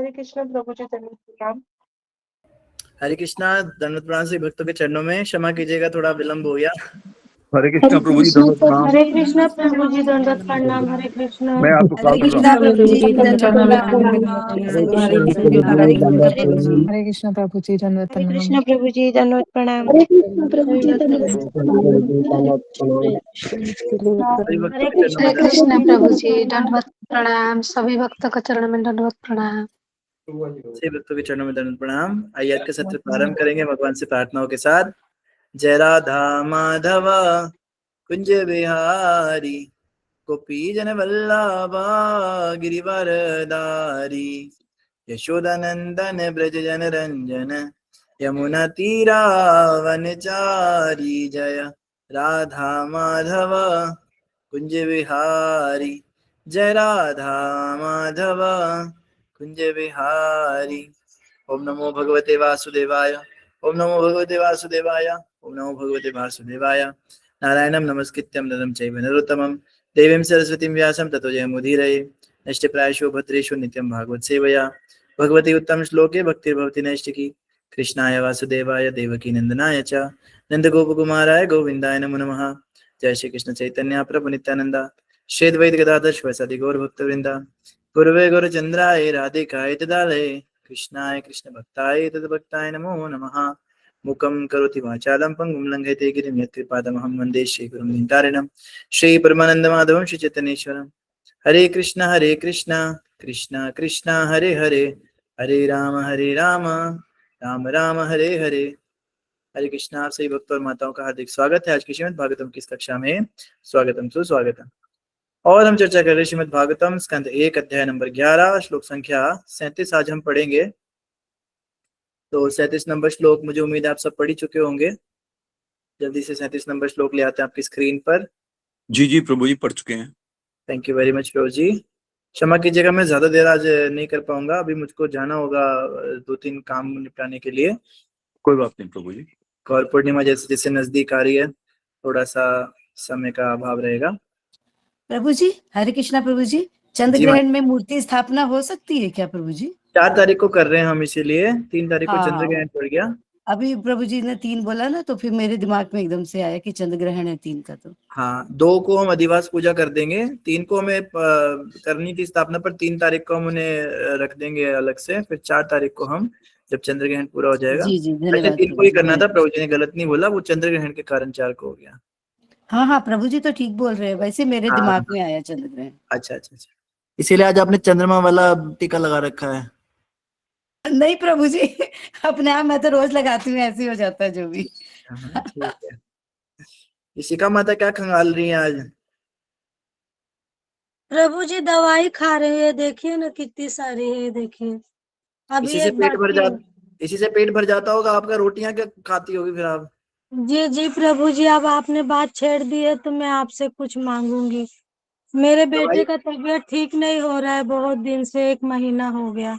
हरे कृष्ण प्रभु जी दंडवत प्रणाम। हरे कृष्णा। दंडवत प्रणाम से भक्तों के चरणों में क्षमा कीजिएगा, थोड़ा विलंब हो गया। हरे कृष्णा प्रभु जी दंडवत प्रणाम। हरे कृष्ण प्रभु जी दंडवत प्रणाम। हरे कृष्ण। मैं आपको हरे कृष्णा प्रभु जी दंडवत प्रणाम। हरे कृष्ण प्रभु जी दंडवत हरे प्रणाम। कृष्ण प्रभु जी दंडवत प्रणाम। हरे कृष्ण प्रभु जी दंडवत प्रणाम। सभी भक्तों हरे के चरणों कृष्ण में प्रभु जी प्रभु जी दंडवत प्रणाम। सभी भक्तों का चरण में दंडवत प्रणाम। सभी भक्तों के चरणों में दंडवत प्रणाम। आइए आज का सत्र प्रारंभ करेंगे भगवान से प्रार्थनाओं के साथ। जय राधा माधव कुंज बिहारी गोपी जन वल्लभा गिरिवरधारी यशोदानंदन ब्रज जन रंजन यमुना तीरा वनचारी। जय राधा माधव कुंज बिहारी, जय राधा माधव कुंज बिहारी। ओम नमो भगवते वासुदेवाय, ओम नमो भगवते वासुदेवाय, ओम नमो भगवते वासुदेवाय। नारायणं नमस्कृत्यं नरं चैव नरोत्तमं देवीं सरस्वतीं व्यासं ततो जयमुदीरये। नष्टप्रायेषु भद्रेषु नित्यं भागवत सेवया भगवती उत्तम श्लोके भक्तिर्भवति नैष्टिकी। कृष्णाय वासुदेवाय देवकी नंदनाय च नंदगोपकुमाराय गोविंदाय नमो नमः। जय श्री कृष्ण चैतन्य प्रभु नित्यानंदा श्री अद्वैत गदाधर शिवासादि गौर भक्तवृंदा। गुरुवे गुरुचंद्राय राधिकाय तदालये कृष्णाय कृष्ण भक्ताय तद्भक्ताय नमो नमः। मुखं करोति वाचालं पंगुं लंघयते गिरिं यत्कृपातमहं वन्दे श्रीगुरुं नितारिणं श्री परमानन्दमाधवं श्री चैतन्येश्वरम्। हरे कृष्ण कृष्ण कृष्ण हरे हरे, हरे राम राम राम हरे हरे। हरे कृष्णा। आप सभी भक्तों और माताओं का हार्दिक स्वागत है आज की श्रीमद् भागवतम की इस कक्षा में। स्वागतम सुस्वागतम। और हम चर्चा कर रहे हैं श्रीमद् भागवतम स्कंद 1 अध्याय नंबर 11 श्लोक संख्या 37 आज हम पढ़ेंगे। तो 37 नंबर श्लोक मुझे उम्मीद है आप सब पढ़ ही चुके होंगे। जल्दी से 37 नंबर श्लोक ले आते हैं आपकी स्क्रीन पर। जी प्रभु जी पढ़ चुके हैं। थैंक यू वेरी मच प्रभु जी। क्षमा कीजिएगा मैं ज्यादा देर आज नहीं कर पाऊंगा, अभी मुझको जाना होगा 2-3 काम निपटाने के लिए। कोई बात नहीं प्रभु जी। गौर पूर्णिमा जैसे नजदीक आ रही है, थोड़ा सा समय का अभाव रहेगा। प्रभु जी हरे कृष्णा। प्रभु जी चंद्र जी ग्रहण में मूर्ति स्थापना हो सकती है क्या प्रभु जी? 4 तारीख को कर रहे हैं हम, इसीलिए 3 तारीख को चंद्र ग्रहण पड़ गया। अभी प्रभु जी ने 3 बोला ना, तो फिर मेरे दिमाग में एकदम से आया कि चंद्र ग्रहण है 3 का। तो हाँ, 2 को हम अधिवास पूजा कर देंगे, 3 को हमें करनी थी स्थापना, पर 3 तारीख को हम उन्हें रख देंगे अलग से। फिर 4 तारीख को हम जब चंद्र ग्रहण पूरा हो जाएगा। जी जी वैसे धन्यवाद 3 को प्रभु ही जी, करना था, धन्यवाद। प्रभु जी ने गलत नहीं बोला, वो चंद्र ग्रहण के कारण 4 को हो गया। हाँ प्रभु जी तो ठीक बोल रहे हैं, वैसे मेरे हाँ। दिमाग में आया चंद्र ग्रहण। अच्छा, इसीलिए आज आपने चंद्रमा वाला टीका लगा रखा है। नहीं प्रभु जी अपने आप मैं तो रोज लगाती हूँ, ऐसे ही हो जाता है जो भी। ठीक है। शिखा माता क्या खंगाल रही है आज? प्रभु जी दवाई खा रहे हैं, देखिए ना कितनी सारी है, देखिए अभी इसी से एक पेट भर बाकी है। इसी से पेट भर जाता होगा आपका। रोटियां क्या खाती होगी फिर आप? जी प्रभु जी, अब आपने बात छेड़ दी है तो मैं आपसे कुछ मांगूंगी। मेरे बेटे दवाई का तबीयत ठीक नहीं हो रहा है, बहुत दिन से, 1 महीना हो गया।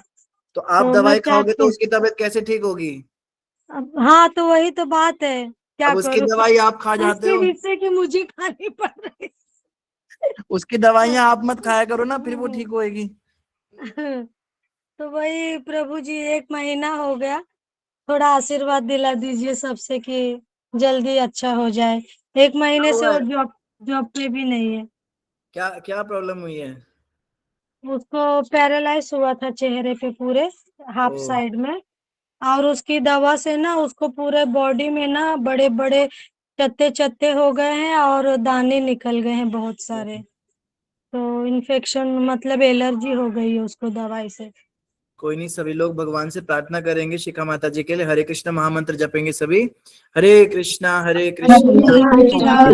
तो आप तो मैं दवाई खाओगे तो चाहती, उसकी तबीयत कैसे ठीक होगी? हाँ तो वही तो बात है, क्या अब उसकी करूँ। दवाई आप खा जाते उसकी हो। जिससे कि मुझे खानी पड़ रही उसकी दवाइयां आप मत खाया करो ना, फिर वो ठीक होएगी। तो वही प्रभु जी 1 महीना हो गया, थोड़ा आशीर्वाद दिला दीजिए सबसे कि जल्दी अच्छा हो जाए। 1 क्या महीने से हुआ वो है? जॉब पे भी नहीं है। क्या क्या प्रॉब्लम हुई है? उसको पैरालाइज हुआ था चेहरे पे पूरे, हाफ ओ, साइड में। और उसकी दवा से ना उसको पूरे बॉडी में ना बड़े बड़े चत्ते चत्ते हो गए हैं और दाने निकल गए हैं बहुत सारे। तो इन्फेक्शन मतलब एलर्जी हो गई है उसको दवाई से। कोई नहीं, सभी लोग भगवान से प्रार्थना करेंगे शिखा माता जी के लिए। हरे कृष्ण महामंत्र जपेंगे सभी। हरे कृष्णा कृष्णा भगवान ठीक रखें।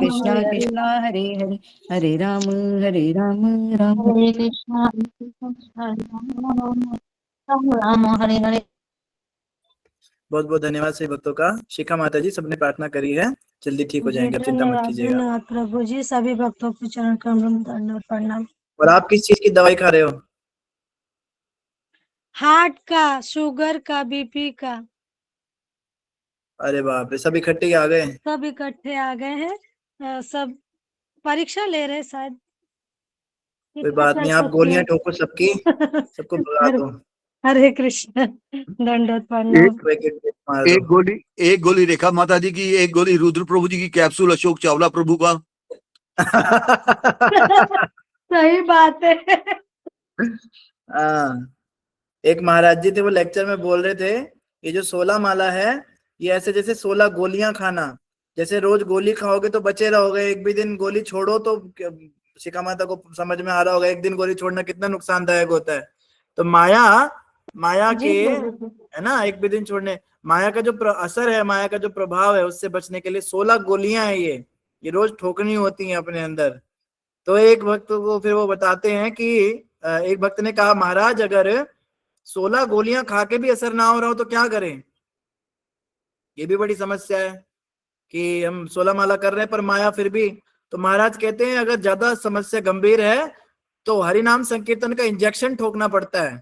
कृष्णा कृष्णा हरे हरे, हरे राम राम। हरे कृष्णा राम हरे हरे। बहुत बहुत धन्यवाद सभी भक्तों का। शिखा माता जी सबने प्रार्थना करी है, जल्दी ठीक हो जी जाएंगे, अब चिंता मत कीजिएगा। धन्यवाद प्रभु जी, सभी भक्तों के चरण कमल में दंडवत प्रणाम। और आप किस चीज की दवाई खा रहे हो? हार्ट का, शुगर का, बीपी का, अरे बाप रे, सब इकट्ठे ही आ गए। सब इकट्ठे आ गए हैं। सब परीक्षा ले रहे हैं शायद। कोई कितना बात कर नहीं, आप सकते गोलियां हैं। ठोको सबकी, सबको भगा हरे दो। हरे कृष्ण, दंडवत प्रणाम। एक विकेट मार दो। एक गोली रेखा माता जी की, एक गोली रुद्र प्रभु जी की, कैप्सूल अशोक चावला प्रभु का। सही बात है। हाँ, एक महाराज जी थे, वो लेक्चर में बोल रहे थे, ये जो 16 माला है, ये ऐसे जैसे 16 गोलियां खाना। जैसे रोज गोली खाओगे तो बचे रहोगे, एक भी दिन गोली छोड़ो तो शिखा माता को समझ में आ रहा होगा एक दिन गोली छोड़ना कितना नुकसानदायक होता है। तो माया, माया जी के, प्रभु जी। है ना, एक भी दिन छोड़ने, माया का जो असर है, माया का जो प्रभाव है, उससे बचने के लिए 16 गोलियां हैं ये रोज ठोकनी होती हैं अपने अंदर। तो एक भक्त को फिर वो बताते हैं कि एक भक्त ने कहा, महाराज अगर 16 गोलियां खा के भी असर ना हो रहा हो तो क्या करें? ये भी बड़ी समस्या है कि हम 16 माला कर रहे हैं पर माया फिर भी। तो महाराज कहते हैं अगर ज्यादा समस्या गंभीर है तो हरिनाम संकीर्तन का इंजेक्शन ठोकना पड़ता है।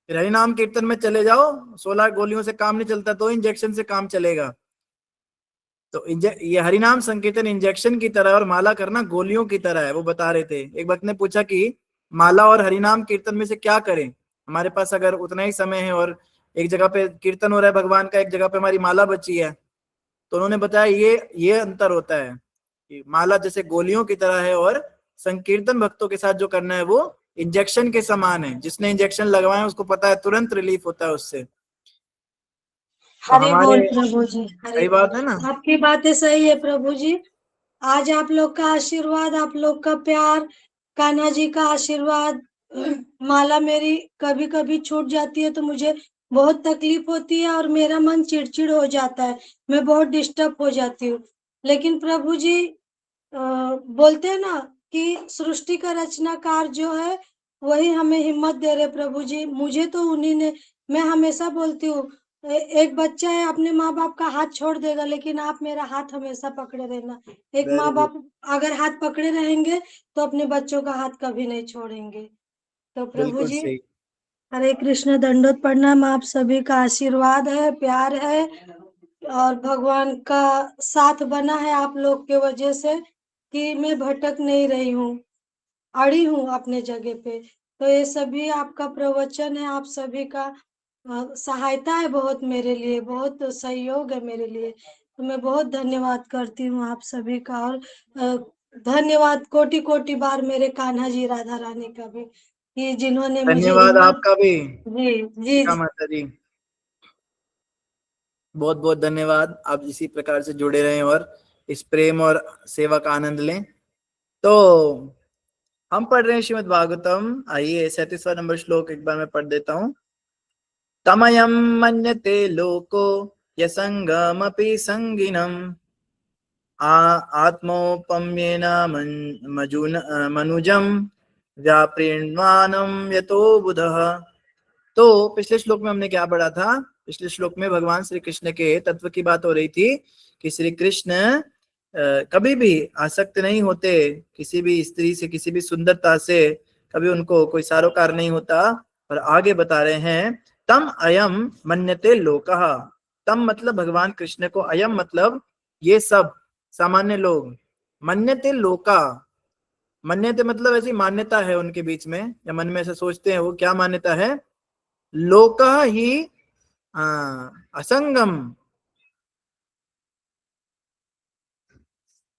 फिर हरिनाम कीर्तन में चले जाओ, 16 गोलियों से काम नहीं चलता तो इंजेक्शन से काम चलेगा। तो ये हरिनाम संकीर्तन इंजेक्शन की तरह और माला करना गोलियों की तरह है, वो बता रहे थे। एक भक्त ने पूछा कि माला और हरिनाम कीर्तन में से क्या करें, हमारे पास अगर उतना ही समय है और एक जगह पे कीर्तन हो रहा है भगवान का, एक जगह पे हमारी माला बची है। तो उन्होंने बताया ये अंतर होता है कि माला जैसे गोलियों की तरह है और संकीर्तन भक्तों के साथ जो करना है वो इंजेक्शन के समान है। जिसने इंजेक्शन लगवाया उसको पता है तुरंत रिलीफ होता है उससे। तो हरे हमारे, बोल प्रभु जी, हरे सही बात है ना। बोल। आपकी बातें सही है प्रभु जी। आज आप लोग का आशीर्वाद, आप लोग का प्यार, कान्हा जी का आशीर्वाद। माला मेरी कभी कभी छूट जाती है तो मुझे बहुत तकलीफ होती है और मेरा मन चिड़चिड़ हो जाता है, मैं बहुत डिस्टर्ब हो जाती हूँ। लेकिन प्रभु जी बोलते हैं ना कि सृष्टि का रचनाकार जो है वही हमें हिम्मत दे रहे प्रभु जी। मुझे तो उन्हीं ने, मैं हमेशा बोलती हूँ, एक बच्चा है अपने माँ बाप का हाथ छोड़ देगा लेकिन आप मेरा हाथ हमेशा पकड़े रहना। एक वेरी माँ गुड, बाप अगर हाथ पकड़े रहेंगे तो अपने बच्चों का हाथ कभी नहीं छोड़ेंगे। तो प्रभु बिल्कुल जी, सही। हरे कृष्ण, दंडोत प्रणाम। आप सभी का आशीर्वाद है, प्यार है और भगवान का साथ बना है आप लोग के वजह से कि मैं भटक नहीं रही हूँ, अड़ी हूँ अपने जगह पे। तो ये सभी आपका प्रवचन है, आप सभी का सहायता है बहुत मेरे लिए, बहुत सहयोग है मेरे लिए। तो मैं बहुत धन्यवाद करती हूँ आप सभी का। और धन्यवाद कोटि कोटि बार मेरे कान्हा जी राधा रानी का भी, कि जिन्होंने मुझे धन्यवाद हिम्मत। आपका भी जी जी शिखा माता जी, बहुत बहुत धन्यवाद। आप इसी प्रकार से जुड़े रहें और इस प्रेम और सेवा का आनंद लें। तो हम पढ़ रहे हैं श्रीमद् भागवतम। आइए 37वां नंबर श्लोक एक बार मैं पढ़ देता हूँ। तमयं मन्यते लोको यसंगमपि संगिनम् आत्मौपम्येन मनुजं व्याप्रीण्वानं यतो बुधः। तो पिछले श्लोक में हमने क्या पढ़ा था? पिछले श्लोक में भगवान श्री कृष्ण के तत्व की बात हो रही थी कि श्री कृष्ण कभी भी आसक्त नहीं होते किसी भी स्त्री से, किसी भी सुंदरता से, कभी उनको कोई सारोकार नहीं होता। और आगे बता रहे हैं, तम अयम मन्यते लोकः। तम मतलब भगवान कृष्ण को, अयम मतलब ये सब सामान्य लोग, मन्यते लोका, मन्यते मतलब ऐसी मान्यता है उनके बीच में, या मन में ऐसा सोचते हैं, वो क्या मान्यता है? लोकः ही असंगम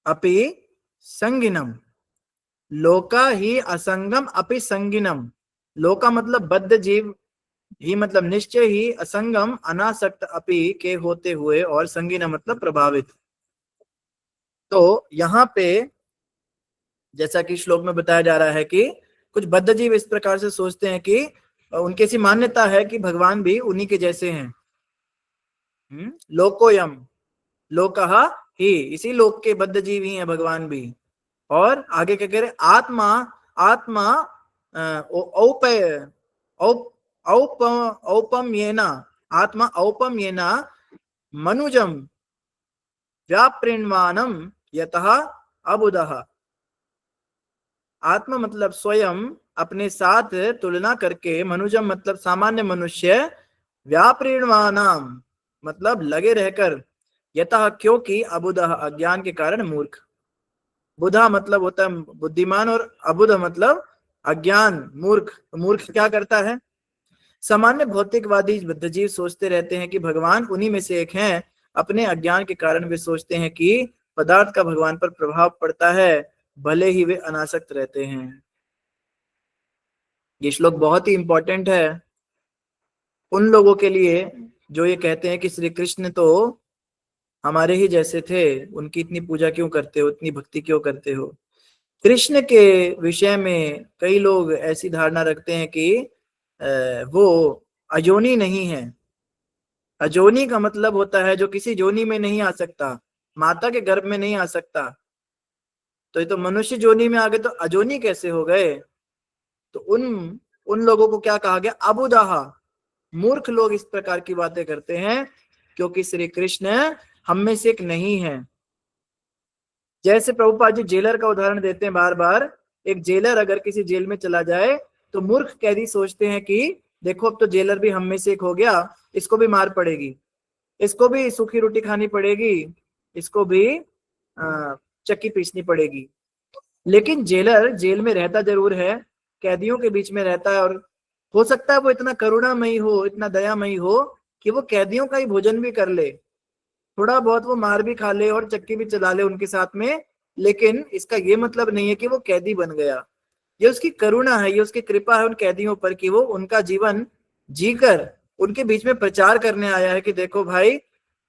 अपि संगिनम। लोका ही असंगम अपि संगिनम। लोका मतलब बद्ध जीव, ही मतलब निश्चय ही, असंगम अनासक्त अपि के होते हुए, और संगीन मतलब प्रभावित। तो यहाँ पे जैसा कि श्लोक में बताया जा रहा है कि कुछ बद्ध जीव इस प्रकार से सोचते हैं कि उनकी ऐसी मान्यता है कि भगवान भी उन्हीं के जैसे हैं। लोकोयम, लोकः ही, इसी लोक के बद्ध जीव ही हैं भगवान भी। और आगे क्या कह रहे? आत्मा, आत्मा औपम्येना, आत्मा औपम्येना मनुजम व्याप्रीण्वानम यतः अबुधः। आत्मा मतलब स्वयं अपने साथ तुलना करके, मनुजम मतलब सामान्य मनुष्य, व्याप्रीणवानाम मतलब लगे रहकर, यतः क्योंकि, अबुधः अज्ञान के कारण, मूर्ख। बुधा मतलब होता है बुद्धिमान और अबुध मतलब अज्ञान, मूर्ख। मूर्ख क्या करता है? सामान्य भौतिकवादी बुद्धिजीव सोचते रहते हैं कि भगवान उन्हीं में से एक हैं। अपने अज्ञान के कारण वे सोचते हैं कि पदार्थ का भगवान पर प्रभाव पड़ता है, भले ही वे अनासक्त रहते हैं। ये श्लोक बहुत ही इंपॉर्टेंट है उन लोगों के लिए जो ये कहते हैं कि श्री कृष्ण तो हमारे ही जैसे थे, उनकी इतनी पूजा क्यों करते हो, इतनी भक्ति क्यों करते हो। कृष्ण के विषय में कई लोग ऐसी धारणा रखते हैं कि वो अजोनी नहीं है। अजोनी का मतलब होता है जो किसी जोनी में नहीं आ सकता, माता के गर्भ में नहीं आ सकता। तो ये तो मनुष्य जोनी में आ गए, तो अजोनी कैसे हो गए? तो उन लोगों को क्या कहा गया? अबुदाहा, मूर्ख लोग इस प्रकार की बातें करते हैं क्योंकि श्री कृष्ण हम में से एक नहीं है। जैसे प्रभुपाद जी जेलर का उदाहरण देते हैं बार बार। एक जेलर अगर किसी जेल में चला जाए तो मूर्ख कैदी सोचते हैं कि देखो अब तो जेलर भी हम में से एक हो गया, इसको भी मार पड़ेगी, इसको भी सूखी रोटी खानी पड़ेगी, इसको भी चक्की पीसनी पड़ेगी। लेकिन जेलर जेल में रहता जरूर है, कैदियों के बीच में रहता है, और हो सकता है वो इतना करुणामयी हो, इतना दयामयी हो कि वो कैदियों का ही भोजन भी कर ले, थोड़ा बहुत वो मार भी खा ले और चक्की भी चला ले उनके साथ में। लेकिन इसका ये मतलब नहीं है कि वो कैदी बन गया। ये उसकी करुणा है, ये उसकी कृपा है उन कैदियों पर कि वो उनका जीवन जीकर उनके बीच में प्रचार करने आया है कि देखो भाई,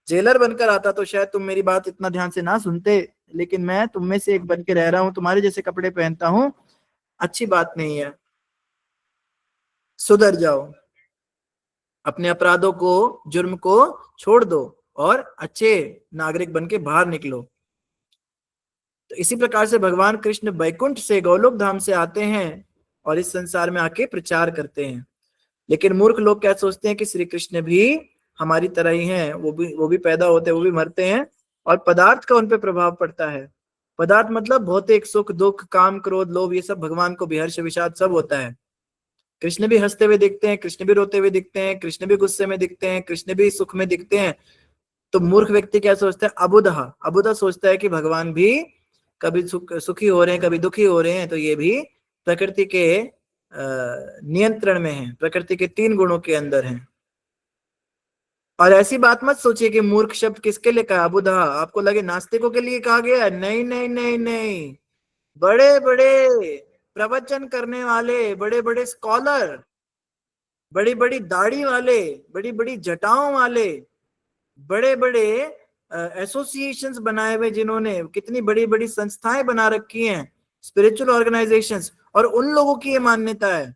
जेलर बनकर आता तो शायद तुम मेरी बात इतना ध्यान से ना सुनते, लेकिन मैं तुम में से एक बन के रह रहा हूं, तुम्हारे जैसे कपड़े पहनता हूं, अच्छी बात नहीं है, सुधर जाओ, अपने अपराधों को, जुर्म को छोड़ दो और अच्छे नागरिक बन के बाहर निकलो। तो इसी प्रकार से भगवान कृष्ण वैकुंठ से, गोलोक धाम से आते हैं और इस संसार में आके प्रचार करते हैं। लेकिन मूर्ख लोग क्या सोचते हैं कि श्री कृष्ण भी हमारी तरह ही हैं, वो भी पैदा होते हैं, वो भी मरते हैं, और पदार्थ का उन पे प्रभाव पड़ता है। पदार्थ मतलब भौतिक सुख दुख काम क्रोध लोभ, ये सब भगवान को भी हर्ष विषाद सब होता है। कृष्ण भी हंसते हुए दिखते हैं, कृष्ण भी रोते हुए दिखते हैं, कृष्ण भी गुस्से में दिखते हैं, कृष्ण भी सुख में दिखते हैं। तो मूर्ख व्यक्ति क्या सोचता है? अबुधा, अबुधा सोचता है कि भगवान भी कभी सुखी हो रहे हैं, कभी दुखी हो रहे हैं, तो ये भी प्रकृति के नियंत्रण में है, प्रकृति के 3 गुणों के अंदर है। और ऐसी बात मत सोचिए कि मूर्ख शब्द किसके लिए कहा? अबुधा आपको लगे नास्तिकों के लिए कहा गया है? नहीं नहीं नहीं नहीं, बड़े बड़े प्रवचन करने वाले, बड़े बड़े स्कॉलर, बड़ी बड़ी दाढ़ी वाले, बड़ी बड़ी जटाओं वाले, बड़े बड़े एसोसिएशंस बनाए हुए, जिन्होंने कितनी बड़ी बड़ी संस्थाएं बना रखी हैं, स्पिरिचुअल ऑर्गेनाइजेशंस, और उन लोगों की ये मान्यता है।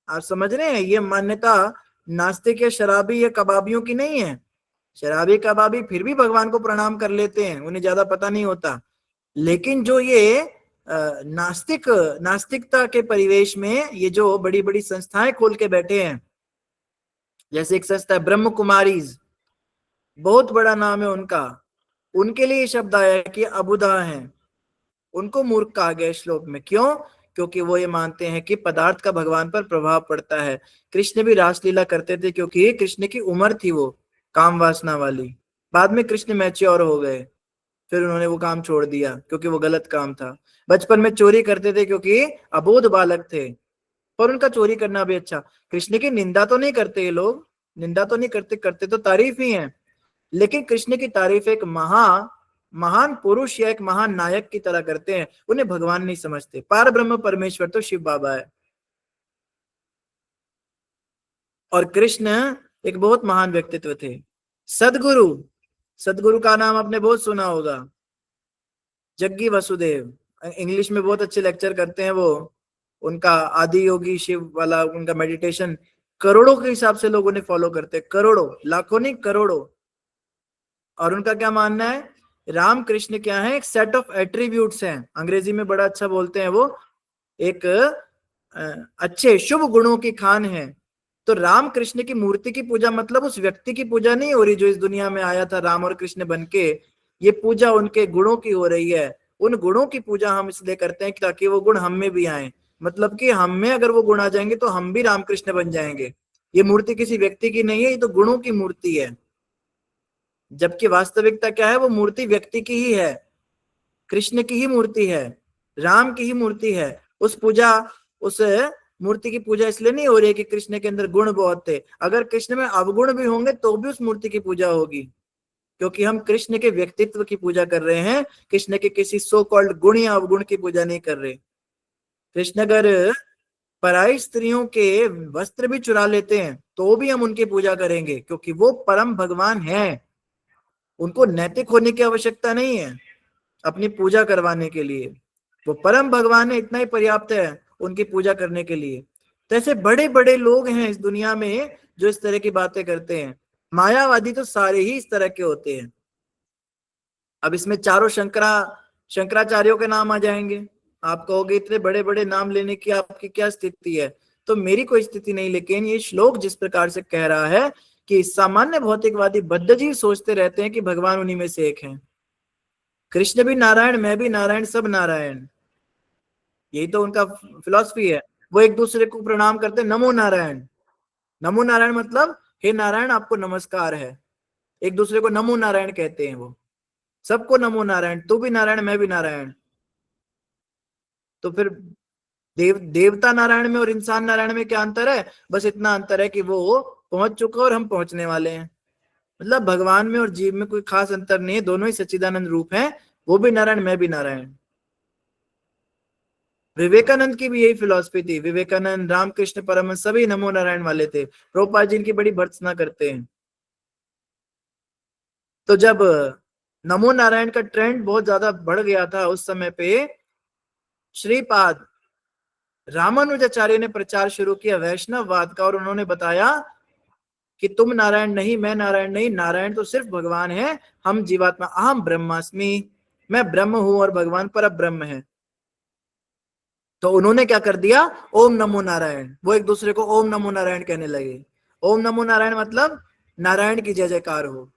आप समझ रहे हैं? ये मान्यता नास्तिक या शराबी या कबाबियों की नहीं है। शराबी कबाबी फिर भी भगवान को प्रणाम कर लेते हैं, उन्हें ज्यादा पता नहीं होता। लेकिन जो ये नास्तिकता के परिवेश में ये जो बड़ी बड़ी संस्थाएं खोल के बैठे हैं, जैसे एक संस्था है ब्रह्म कुमारीज, बहुत बड़ा नाम है उनका, उनके लिए शब्द आया कि अबुधा हैं, उनको मूर्ख कहा गया श्लोक में। क्यों? क्योंकि वो ये मानते हैं कि पदार्थ का भगवान पर प्रभाव पड़ता है। कृष्ण भी रासलीला करते थे क्योंकि कृष्ण की उम्र थी वो काम वासना वाली। बाद में कृष्ण मैच्योर हो गए, फिर उन्होंने वो काम छोड़ दिया क्योंकि वो गलत काम था। बचपन में चोरी करते थे क्योंकि अबोध बालक थे, पर उनका चोरी करना भी अच्छा। कृष्ण की निंदा तो नहीं करते ये लोग, निंदा तो नहीं करते, करते तो तारीफ ही है, लेकिन कृष्ण की तारीफ एक महान पुरुष या एक महान नायक की तरह करते हैं, उन्हें भगवान नहीं समझते। पार ब्रह्म परमेश्वर तो शिव बाबा है, और कृष्ण एक बहुत महान व्यक्तित्व थे। सदगुरु, सदगुरु का नाम आपने बहुत सुना होगा, जग्गी वसुदेव, इंग्लिश में बहुत अच्छे लेक्चर करते हैं वो। उनका आदि योगी शिव वाला उनका मेडिटेशन करोड़ों के हिसाब से लोग उन्हें फॉलो करते हैं, करोड़ों, लाखों नहीं करोड़ों। और उनका क्या मानना है? राम कृष्ण क्या है? एक सेट ऑफ एट्रीब्यूट्स हैं, अंग्रेजी में बड़ा अच्छा बोलते हैं वो, एक अच्छे शुभ गुणों की खान है। तो राम कृष्ण की मूर्ति की पूजा मतलब उस व्यक्ति की पूजा नहीं हो रही जो इस दुनिया में आया था राम और कृष्ण बनके। ये पूजा उनके गुणों की हो रही है। उन गुणों की पूजा हम इसलिए करते हैं ताकि वो गुण हम में भी आए। मतलब कि हम में अगर वो गुण आ जाएंगे तो हम भी रामकृष्ण बन जाएंगे। ये मूर्ति किसी व्यक्ति की नहीं है, ये तो गुणों की मूर्ति है। जबकि वास्तविकता क्या है, वो मूर्ति व्यक्ति की ही है, कृष्ण की ही मूर्ति है, राम की ही मूर्ति है। उस मूर्ति की पूजा इसलिए नहीं हो रही है कि कृष्ण के अंदर गुण बहुत थे। अगर कृष्ण में अवगुण भी होंगे तो भी उस मूर्ति की पूजा होगी, क्योंकि हम कृष्ण के व्यक्तित्व की पूजा कर रहे हैं, कृष्ण के किसी सो कॉल्ड गुण या अवगुण की पूजा नहीं कर रहे। कृष्ण अगर पराई स्त्रियों के वस्त्र भी चुरा लेते हैं तो भी हम उनकी पूजा करेंगे, क्योंकि वो परम भगवान हैं। उनको नैतिक होने की आवश्यकता नहीं है अपनी पूजा करवाने के लिए, वो परम भगवान है, इतना ही पर्याप्त है उनकी पूजा करने के लिए। तो ऐसे बड़े बड़े लोग हैं इस दुनिया में जो इस तरह की बातें करते हैं। मायावादी तो सारे ही इस तरह के होते हैं। अब इसमें चारों शंकराचार्यों के नाम आ जाएंगे। आप कहोगे इतने बड़े बड़े नाम लेने की आपकी क्या स्थिति है? तो मेरी कोई स्थिति नहीं, लेकिन ये श्लोक जिस प्रकार से कह रहा है कि सामान्य भौतिकवादी बद्धजीव सोचते रहते हैं कि भगवान उन्हीं में से एक हैं। कृष्ण भी नारायण, मैं भी नारायण, सब नारायण, यही तो उनका फिलॉसफी है। वो एक दूसरे को प्रणाम करते हैं, नमो नारायण। नमो नारायण मतलब हे नारायण आपको नमस्कार है, एक दूसरे को नमो नारायण कहते हैं। वो सबको नमो नारायण, तू भी नारायण मैं भी नारायण। तो फिर देवता नारायण में और इंसान नारायण में क्या अंतर है? बस इतना अंतर है कि वो पहुंच चुका और हम पहुंचने वाले हैं। मतलब भगवान में और जीव में कोई खास अंतर नहीं है, दोनों ही सच्चिदानंद रूप हैं। वो भी नारायण मैं भी नारायण। विवेकानंद की भी यही फिलॉसफी थी। विवेकानंद, रामकृष्ण परमहंस सभी नमो नारायण वाले थे। प्रभुपाद जी इनकी बड़ी भर्त्सना करते हैं। तो जब नमो नारायण का ट्रेंड बहुत ज्यादा बढ़ गया था उस समय पे, श्रीपाद रामानुजाचार्य ने प्रचार शुरू किया वैष्णववाद का, और उन्होंने बताया कि तुम नारायण नहीं, मैं नारायण नहीं, नारायण तो सिर्फ भगवान है, हम जीवात्मा, अहम ब्रह्मास्मि, मैं ब्रह्म हूं और भगवान पर ब्रह्म है। तो उन्होंने क्या कर दिया, ओम नमो नारायण, वो एक दूसरे को ओम नमो नारायण कहने लगे। ओम नमो नारायण मतलब नारायण की जय जयकार हो।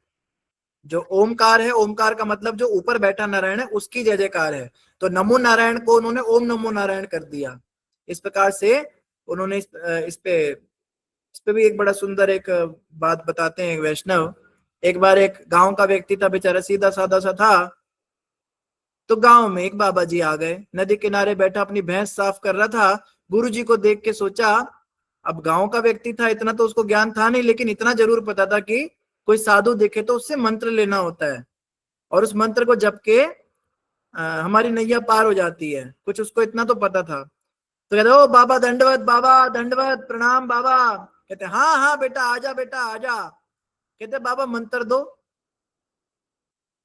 जो ओमकार है, ओमकार का मतलब जो ऊपर बैठा नारायण है उसकी जय जयकार है। तो नमो नारायण को उन्होंने ओम नमो नारायण कर दिया। इस प्रकार से उन्होंने इस पे भी एक बड़ा सुंदर एक बात बताते हैं वैष्णव। एक बार एक गांव का व्यक्ति था, बेचारा सीधा साधा सा था। तो गांव में एक बाबा जी आ गए, नदी किनारे बैठा अपनी भैंस साफ कर रहा था। गुरुजी को देख के सोचा, अब गांव का व्यक्ति था, इतना तो उसको ज्ञान था नहीं, लेकिन इतना जरूर पता था कि कोई साधु दिखे तो उससे मंत्र लेना होता है, और उस मंत्र को जप के हमारी नैया पार हो जाती है। कुछ उसको इतना तो पता था। तो कहते ओ बाबा दंडवत, बाबा दंडवत, प्रणाम बाबा। कहते हाँ हाँ बेटा आजा, बेटा आजा। कहते बाबा मंत्र दो,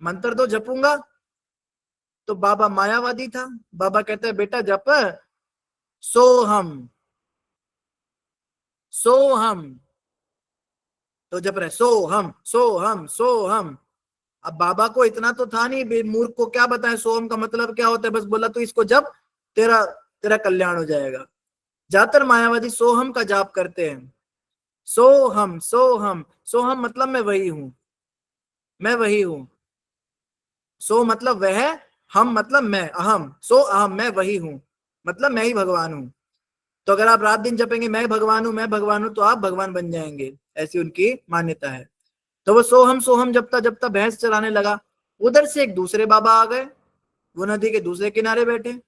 मंत्र दो जपूंगा। तो बाबा मायावादी था। बाबा कहते हैं बेटा जप सोहम सोहम। तो जप रहे सोहम सोहम सोहम। अब बाबा को इतना तो था नहीं, मूर्ख को क्या बताएं सोहम का मतलब क्या होता है। बस बोला तो इसको जप, तेरा कल्याण हो जाएगा। ज्यादातर मायावादी सोहम का जाप करते हैं। सोहम सोहम, सोहम मतलब मैं वही हूं, मैं वही हूं। सो मतलब वह, हम मतलब मैं, अहम, सो अहम, मैं वही हूं, मतलब मैं ही भगवान हूं। तो अगर आप रात दिन जपेंगे मैं भगवान हूं, मैं भगवान हूं, तो आप भगवान बन जाएंगे, ऐसी उनकी मान्यता है। तो वो सोहम सोहम जपता जपता भैंस चराने लगा। उधर से एक दूसरे बाबा आ गए, वो नदी के दूसरे किनारे बैठे।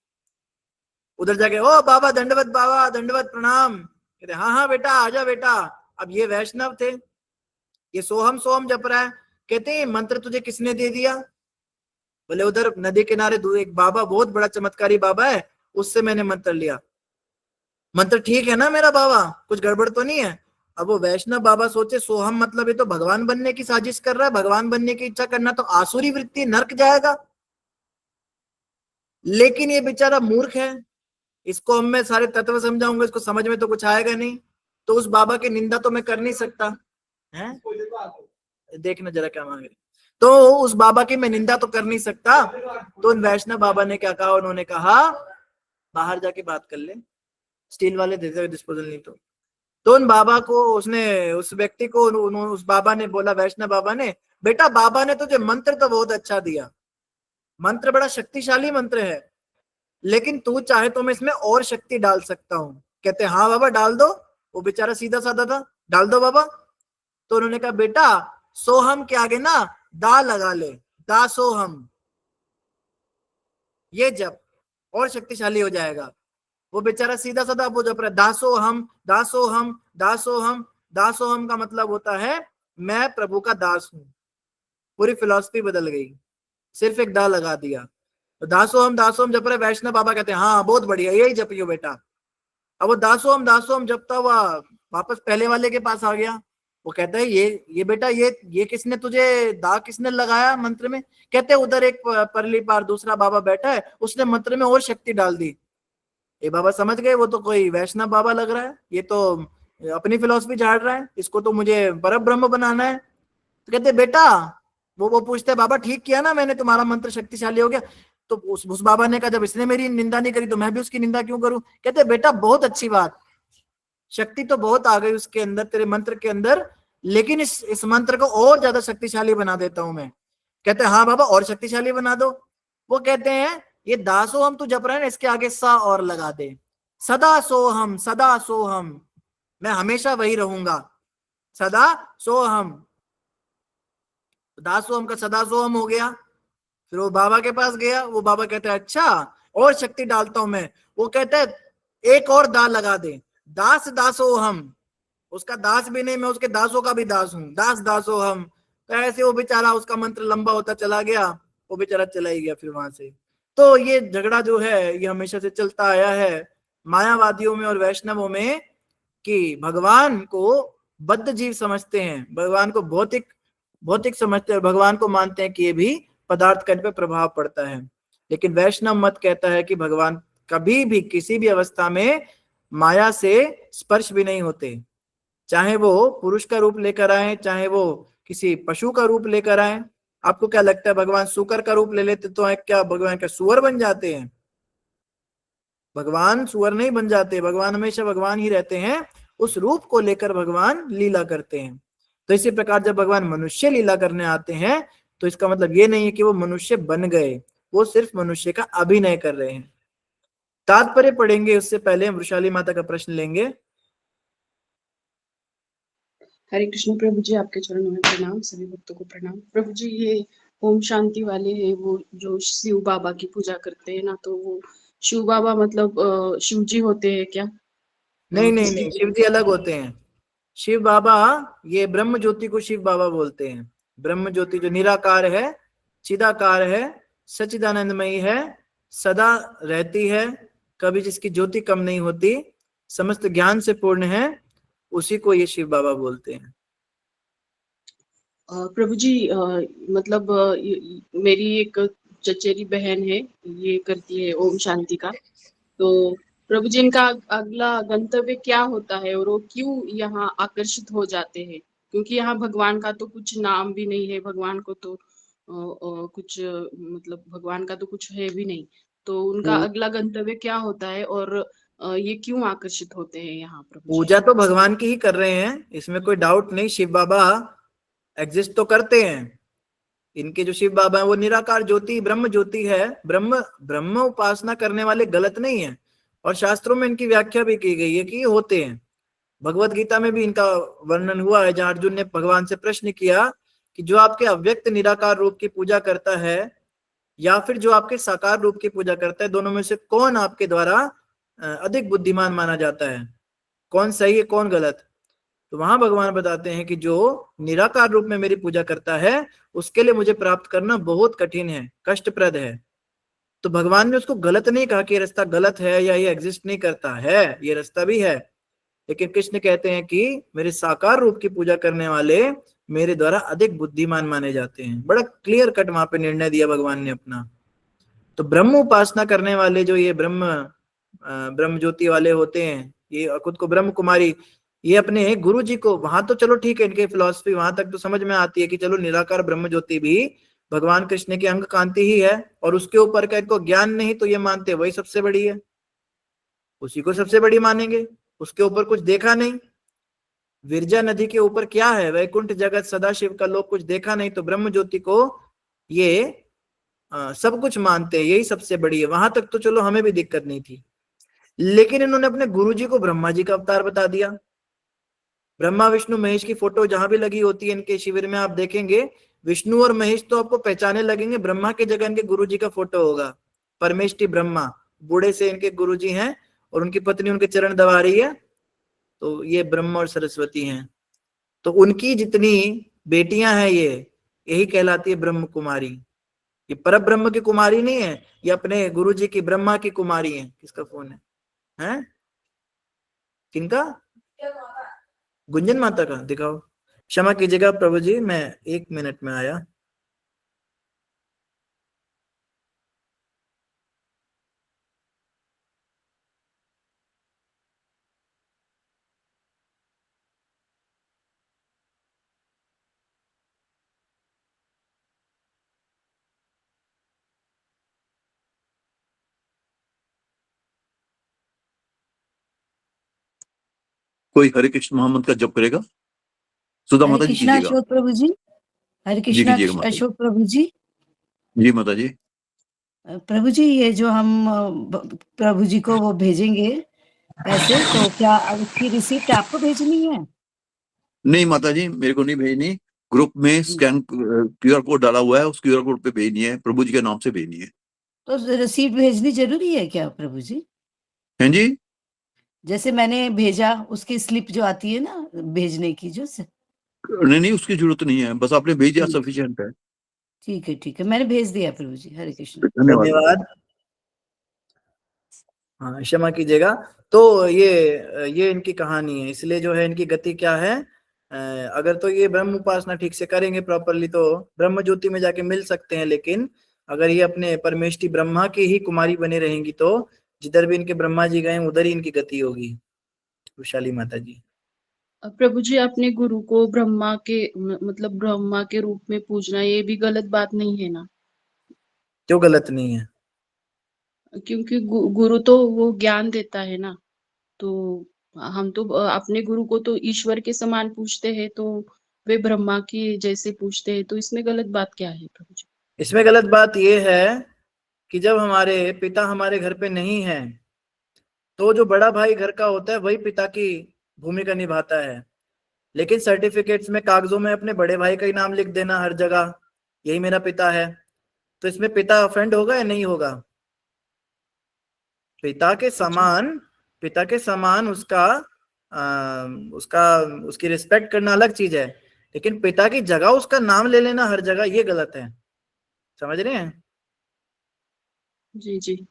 उधर जाके ओ बाबा दंडवत, बाबा दंडवत, प्रणाम। कहते हाँ हाँ बेटा आजा बेटा। अब ये वैष्णव थे, ये सोहम सोहम जप रहा है। कहते हैं मंत्र तुझे किसने दे दिया? बोले उधर नदी किनारे एक बाबा, बहुत बड़ा चमत्कारी बाबा है, उससे मैंने मंत्र लिया। मंत्र ठीक है ना मेरा बाबा, कुछ गड़बड़ तो नहीं है? अब वो वैष्णव बाबा सोचे सोहम मतलब ये तो भगवान बनने की साजिश कर रहा है, भगवान बनने की इच्छा करना तो आसुरी वृत्ति, नरक जाएगा। लेकिन ये बेचारा मूर्ख है, इसको हम मैं सारे तत्व समझाऊंगा, इसको समझ में तो कुछ आएगा नहीं। तो उस बाबा की निंदा तो मैं कर नहीं सकता है, देखना जरा क्या मांगे। तो उस बाबा की मैं निंदा तो कर नहीं सकता। तो उन वैष्णव बाबा ने क्या कहा, उन्होंने कहा बाहर जाके बात कर ले, स्टील वाले दे दे डिस्पोजल नहीं तो उन बाबा को, उसने उस व्यक्ति को, उस बाबा ने बोला, वैष्णव बाबा ने, बेटा बाबा ने तुझे मंत्र तो बहुत अच्छा दिया, मंत्र बड़ा शक्तिशाली मंत्र है, लेकिन तू चाहे तो मैं इसमें और शक्ति डाल सकता हूँ। कहते हाँ बाबा डाल दो। वो बेचारा सीधा साधा था, डाल दो बाबा। तो उन्होंने कहा बेटा सोहम के आगे ना दा लगा ले, दा सोहम, ये जप और शक्तिशाली हो जाएगा। वो बेचारा सीधा साधा वो जप रहा है, दासोहम दासोहम दासोहम। दासोहम का मतलब होता है मैं प्रभु का दास हूं। पूरी फिलॉसफी बदल गई, सिर्फ एक दा लगा दिया। तो दासोहम जप रहे। वैष्णव बाबा कहते हैं हाँ बहुत बढ़िया, यही जपियो बेटा। अब वो दासोहम जपता हुआ वापस पहले वाले के पास आ गया। वो कहता है ये बेटा ये किसने तुझे दा किसने लगाया मंत्र में? कहते उधर एक परली पार दूसरा बाबा बैठा है, उसने मंत्र में और शक्ति डाल दी। ये बाबा समझ गए वो तो कोई वैष्णव बाबा लग रहा है, ये तो अपनी फिलॉसफी झाड़ रहा है, इसको तो मुझे पर ब्रह्म बनाना है। तो कहते बेटा वो पूछते बाबा ठीक किया ना मैंने, तुम्हारा मंत्र शक्तिशाली हो गया। तो उस बाबा ने कहा जब इसने मेरी निंदा नहीं करी तो मैं भी उसकी निंदा क्यों करूं? कहते बेटा बहुत अच्छी बात, शक्ति तो बहुत आ गई उसके अंदर, तेरे मंत्र के अंदर, लेकिन इस मंत्र को और ज्यादा शक्तिशाली बना देता हूं मैं। कहते हाँ बाबा और शक्तिशाली बना दो। वो कहते हैं ये दासोहम तू जप रहा है ना, इसके आगे सा और लगा दे, सदा सोहम, मैं हमेशा वही रहूंगा, सदा सोहम। दासोहम का सदा सोहम हो गया। फिर वो बाबा के पास गया, वो बाबा कहते हैं अच्छा और शक्ति डालता हूं मैं। वो कहते हैं एक और दा लगा दे, दास दासोहम। उसका दास भी नहीं, मैं उसके दासों का भी दास हूं, दास दासोहम। तो ऐसे वो बेचारा उसका मंत्र लंबा होता चला गया, वो बेचारा चला ही गया फिर वहां से। तो ये झगड़ा जो है ये हमेशा से चलता आया है मायावादियों में और वैष्णवों में, कि भगवान को बद्ध जीव समझते हैं, भगवान को भौतिक समझते हैं, भगवान को मानते हैं कि ये भी पदार्थ कण पे प्रभाव पड़ता है। लेकिन वैष्णव मत कहता है कि भगवान कभी भी किसी भी अवस्था में माया से स्पर्श भी नहीं होते, चाहे वो पुरुष का रूप लेकर आए, चाहे वो किसी पशु का रूप लेकर आए। आपको क्या लगता है भगवान सूकर का रूप ले लेते तो क्या भगवान का सुअर बन जाते हैं? भगवान सुअर नहीं बन जाते, भगवान हमेशा भगवान ही रहते हैं, उस रूप को लेकर भगवान लीला करते हैं। तो इसी प्रकार जब भगवान मनुष्य लीला करने आते हैं तो इसका मतलब ये नहीं है कि वो मनुष्य बन गए, वो सिर्फ मनुष्य का अभिनय कर रहे हैं। तात्पर्य पढ़ेंगे, उससे पहले हम वृषाली माता का प्रश्न लेंगे। हरे कृष्ण प्रभु जी, आपके चरणों में प्रणाम, सभी भक्तों को प्रणाम। प्रभु जी ये ओम शांति वाले हैं वो जो शिव बाबा की पूजा करते हैं ना, तो वो शिव बाबा मतलब शिव जी होते हैं क्या? नहीं, शिव जी अलग होते हैं। शिव बाबा ये ब्रह्म ज्योति को शिव बाबा बोलते हैं। ब्रह्म ज्योति जो निराकार है, चिदाकार है, सच्चिदानंदमयी है, सदा रहती है, कभी जिसकी ज्योति कम नहीं होती, समस्त ज्ञान से पूर्ण है, उसी को ये शिव बाबा बोलते हैं। प्रभु जी मतलब मेरी एक चचेरी बहन है, ये करती है ओम शांति का, तो प्रभु जी इनका अगला गंतव्य क्या होता है और वो क्यों यहाँ आकर्षित हो जाते हैं? क्योंकि यहाँ भगवान का तो कुछ नाम भी नहीं है, भगवान को तो कुछ मतलब भगवान का तो कुछ है भी नहीं, तो उनका अगला गंतव्य क्या होता है और ये क्यों आकर्षित होते हैं यहाँ? प्रभु जी पूजा तो भगवान की ही कर रहे हैं, इसमें कोई डाउट नहीं। शिव बाबा एग्जिस्ट तो करते हैं, इनके जो शिव बाबा है वो निराकार ज्योति ब्रह्म ज्योति है। ब्रह्म उपासना करने वाले गलत नहीं है, और शास्त्रों में इनकी व्याख्या भी की गई है कि ये होते हैं। भगवत गीता में भी इनका वर्णन हुआ है, जहां अर्जुन ने भगवान से प्रश्न किया कि जो आपके अव्यक्त निराकार रूप की पूजा करता है या फिर जो आपके साकार रूप की पूजा करता है, दोनों में से कौन आपके द्वारा अधिक बुद्धिमान माना जाता है, कौन सही है कौन गलत? तो वहां भगवान बताते हैं कि जो निराकार रूप में मेरी पूजा करता है उसके लिए मुझे प्राप्त करना बहुत कठिन है, कष्टप्रद है। तो भगवान ने उसको गलत नहीं कहा कि ये रास्ता गलत है या ये एग्जिस्ट नहीं करता है, ये रास्ता भी है। लेकिन कृष्ण कहते हैं कि मेरे साकार रूप की पूजा करने वाले मेरे द्वारा अधिक बुद्धिमान माने जाते हैं। बड़ा क्लियर कट वहां पे निर्णय दिया भगवान ने अपना। तो ब्रह्म उपासना करने वाले जो ये ब्रह्म ज्योति वाले होते हैं, ये खुद को ब्रह्म कुमारी, ये अपने गुरु जी को, वहां तो चलो ठीक है, इनके फिलॉसफी वहां तक तो समझ में आती है कि चलो निराकार ब्रह्म ज्योति भी भगवान कृष्ण की अंग कांति ही है, और उसके ऊपर का इनको ज्ञान नहीं तो ये मानते वही सबसे बड़ी है, उसी को सबसे बड़ी मानेंगे, उसके ऊपर कुछ देखा नहीं। विरजा नदी के ऊपर क्या है? वैकुंठ जगत सदाशिव का लोक, कुछ देखा नहीं, तो ब्रह्म ज्योति को ये सब कुछ मानते हैं, यही सबसे बड़ी है। वहां तक तो चलो हमें भी दिक्कत नहीं थी, लेकिन इन्होंने अपने गुरु जी को ब्रह्मा जी का अवतार बता दिया। ब्रह्मा विष्णु महेश की फोटो जहां भी लगी होती है इनके शिविर में, आप देखेंगे विष्णु और महेश तो आपको पहचाने लगेंगे, ब्रह्मा की जगह इनके गुरु जी का फोटो होगा। परमेष्टि ब्रह्मा बूढ़े से इनके गुरु जी हैं और उनकी पत्नी उनके चरण दबा रही है, तो ये ब्रह्मा और सरस्वती हैं। तो उनकी जितनी बेटियां हैं ये यही कहलाती है ब्रह्म कुमारी। ये पर ब्रह्म की कुमारी नहीं है, ये अपने गुरु जी की ब्रह्मा की कुमारी है। किसका फोन है, हैं? किनका? गुंजन माता का। दिखाओ, क्षमा कीजिएगा प्रभु जी, मैं 1 मिनट में आया। कोई हरे कृष्ण मोहम्मद का जप करेगा? सुधा हरे माता जी कृष्णा कीजिएगा। अशोक प्रभु जी। हरे जी कृष्णा कीजिएगा माता जी। अशोक प्रभु जी। जी माता जी। प्रभु जी, ये जो हम प्रभु जी को वो भेजेंगे पैसे, तो क्या उसकी रिसिप्ट आपको भेजनी है? नहीं माता जी, मेरे को नहीं भेजनी। ग्रुप में स्कैन क्यूआर कोड डाला हुआ है, उस क्यूआर कोड पे भेजनी है, प्रभु जी के नाम से भेजनी है। तो रिसिप्ट भेजनी जरूरी है क्या प्रभु जी? हैं जी? जैसे मैंने भेजा उसकी स्लिप जो आती है ना भेजने की, जो से नहीं उसकी जरूरत नहीं है, बस आपने भेज दिया ठीक सफिशिएंट है। ठीक है, मैंने भेज दिया प्रभु जी। हरे कृष्ण। धन्यवाद माता धन्यवाद। हाँ, क्षमा कीजिएगा। तो ये इनकी कहानी है, इसलिए जो है इनकी गति क्या है, अगर तो ये ब्रह्म उपासना ठीक से करेंगे प्रॉपरली तो ब्रह्म ज्योति में जाके मिल सकते हैं, लेकिन अगर ये अपने परमेष्टि ब्रह्मा की ही कुमारी बनी रहेंगी तो जिधर भी इनके ब्रह्मा जी गए उधर ही इनकी गति होगी। वैशाली माता जी। प्रभु जी, अपने गुरु को ब्रह्मा के मतलब ब्रह्मा के रूप में पूजना ये भी गलत बात नहीं है ना? क्यों गलत नहीं है? क्योंकि गुरु तो वो ज्ञान देता है ना, तो हम तो अपने गुरु को तो ईश्वर के समान पूछते हैं, तो वे ब्रह्मा की जैसे पूछते हैं, तो इसमें गलत बात क्या है प्रभु जी? इसमें गलत बात यह है कि जब हमारे पिता हमारे घर पे नहीं है तो जो बड़ा भाई घर का होता है वही पिता की भूमिका निभाता है, लेकिन सर्टिफिकेट्स में कागजों में अपने बड़े भाई का ही नाम लिख देना हर जगह, यही मेरा पिता है, तो इसमें पिता ऑफेंड होगा या नहीं होगा? पिता के समान, पिता के समान उसका उसका उसकी रिस्पेक्ट करना अलग चीज है, लेकिन पिता की जगह उसका नाम ले लेना हर जगह ये गलत है। समझ रहे हैं? जी जी।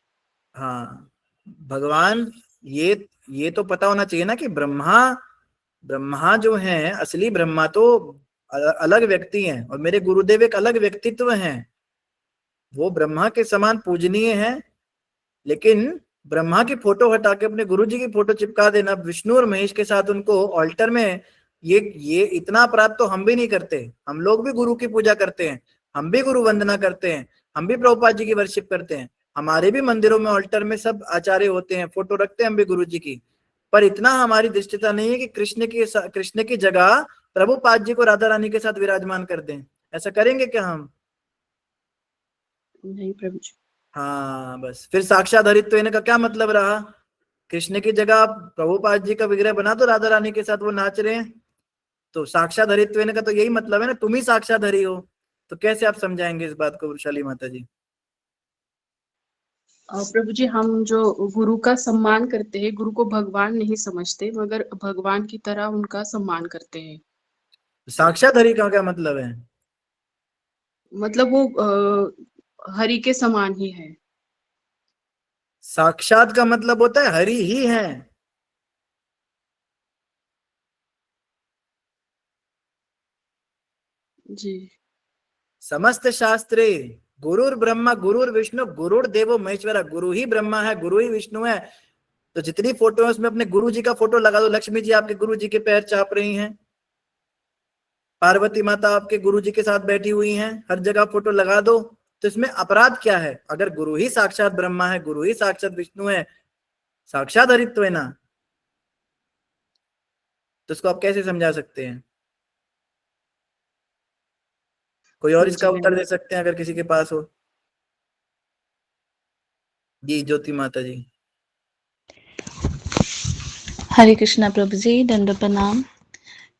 हाँ, भगवान ये तो पता होना चाहिए ना कि ब्रह्मा ब्रह्मा जो है असली ब्रह्मा तो अलग व्यक्ति हैं और मेरे गुरुदेव एक अलग व्यक्तित्व हैं। वो ब्रह्मा के समान पूजनीय है, लेकिन ब्रह्मा की फोटो हटा के अपने गुरु जी की फोटो चिपका देना विष्णु और महेश के साथ उनको ऑल्टर में, ये इतना अपराध तो हम भी नहीं करते। हम लोग भी गुरु की पूजा करते हैं, हम भी गुरु वंदना करते हैं, हम भी प्रभुपाद जी की वर्शिप करते हैं, हमारे भी मंदिरों में ऑल्टर में सब आचार्य होते हैं, फोटो रखते हैं हम भी गुरु जी की। पर इतना हमारी दृष्टिता नहीं है कि कृष्ण की जगह प्रभुपाद जी को राधा रानी के साथ विराजमान कर दें। ऐसा करेंगे क्या हम? नहीं प्रभु जी। हाँ, बस फिर साक्षाधारित्व इनका क्या मतलब रहा? कृष्ण की जगह आप प्रभुपाद जी का विग्रह बना दो, राधा रानी के साथ वो नाच रहे हैं, तो साक्षाधारित्व इनका तो यही मतलब है ना, तुम ही साक्षाधारी हो। तो कैसे आप समझाएंगे इस बात को वृषाली माता जी? प्रभु जी, हम जो गुरु का सम्मान करते हैं, गुरु को भगवान नहीं समझते मगर भगवान की तरह उनका सम्मान करते हैं। साक्षाधारी का क्या मतलब है? मतलब वो हरि के समान ही है। साक्षात का मतलब होता है हरि ही है। जी। समस्त शास्त्रे गुरुर ब्रह्मा गुरुर विष्णु गुरुर देवो महेश्वरा, गुरु ही ब्रह्मा है, गुरु ही विष्णु है। तो जितनी फोटो है उसमें अपने गुरु जी का फोटो लगा दो। लक्ष्मी जी आपके गुरु जी के पैर चाप रही हैं, पार्वती माता आपके गुरु जी के साथ बैठी हुई हैं, हर जगह फोटो लगा दो। तो इसमें अपराध क्या है? अगर गुरु ही साक्षात ब्रह्मा है, गुरु ही साक्षात विष्णु है, साक्षात हरित्व है ना, तो इसको आप कैसे समझा सकते हैं? कोई और जी इसका जी, उत्तर दे सकते हैं अगर किसी के पास हो? जी ज्योति माता जी। हरे कृष्णा प्रभु जी, दंड प्रणाम।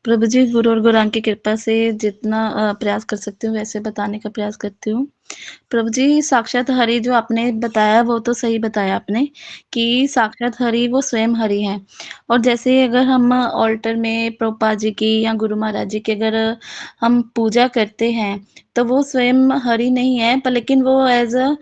प्रभु जी, गुरु और गुरांग की कृपा से जितना प्रयास कर सकती हूँ वैसे बताने का प्रयास करती हूँ। प्रभु जी, साक्षात हरि जो आपने बताया वो तो सही बताया आपने कि साक्षात हरि वो स्वयं हरि हैं। और जैसे अगर हम ऑल्टर में प्रभुपाद जी की या गुरु महाराज जी की अगर हम पूजा करते हैं तो वो स्वयं हरि नहीं है, पर लेकिन वो एज अ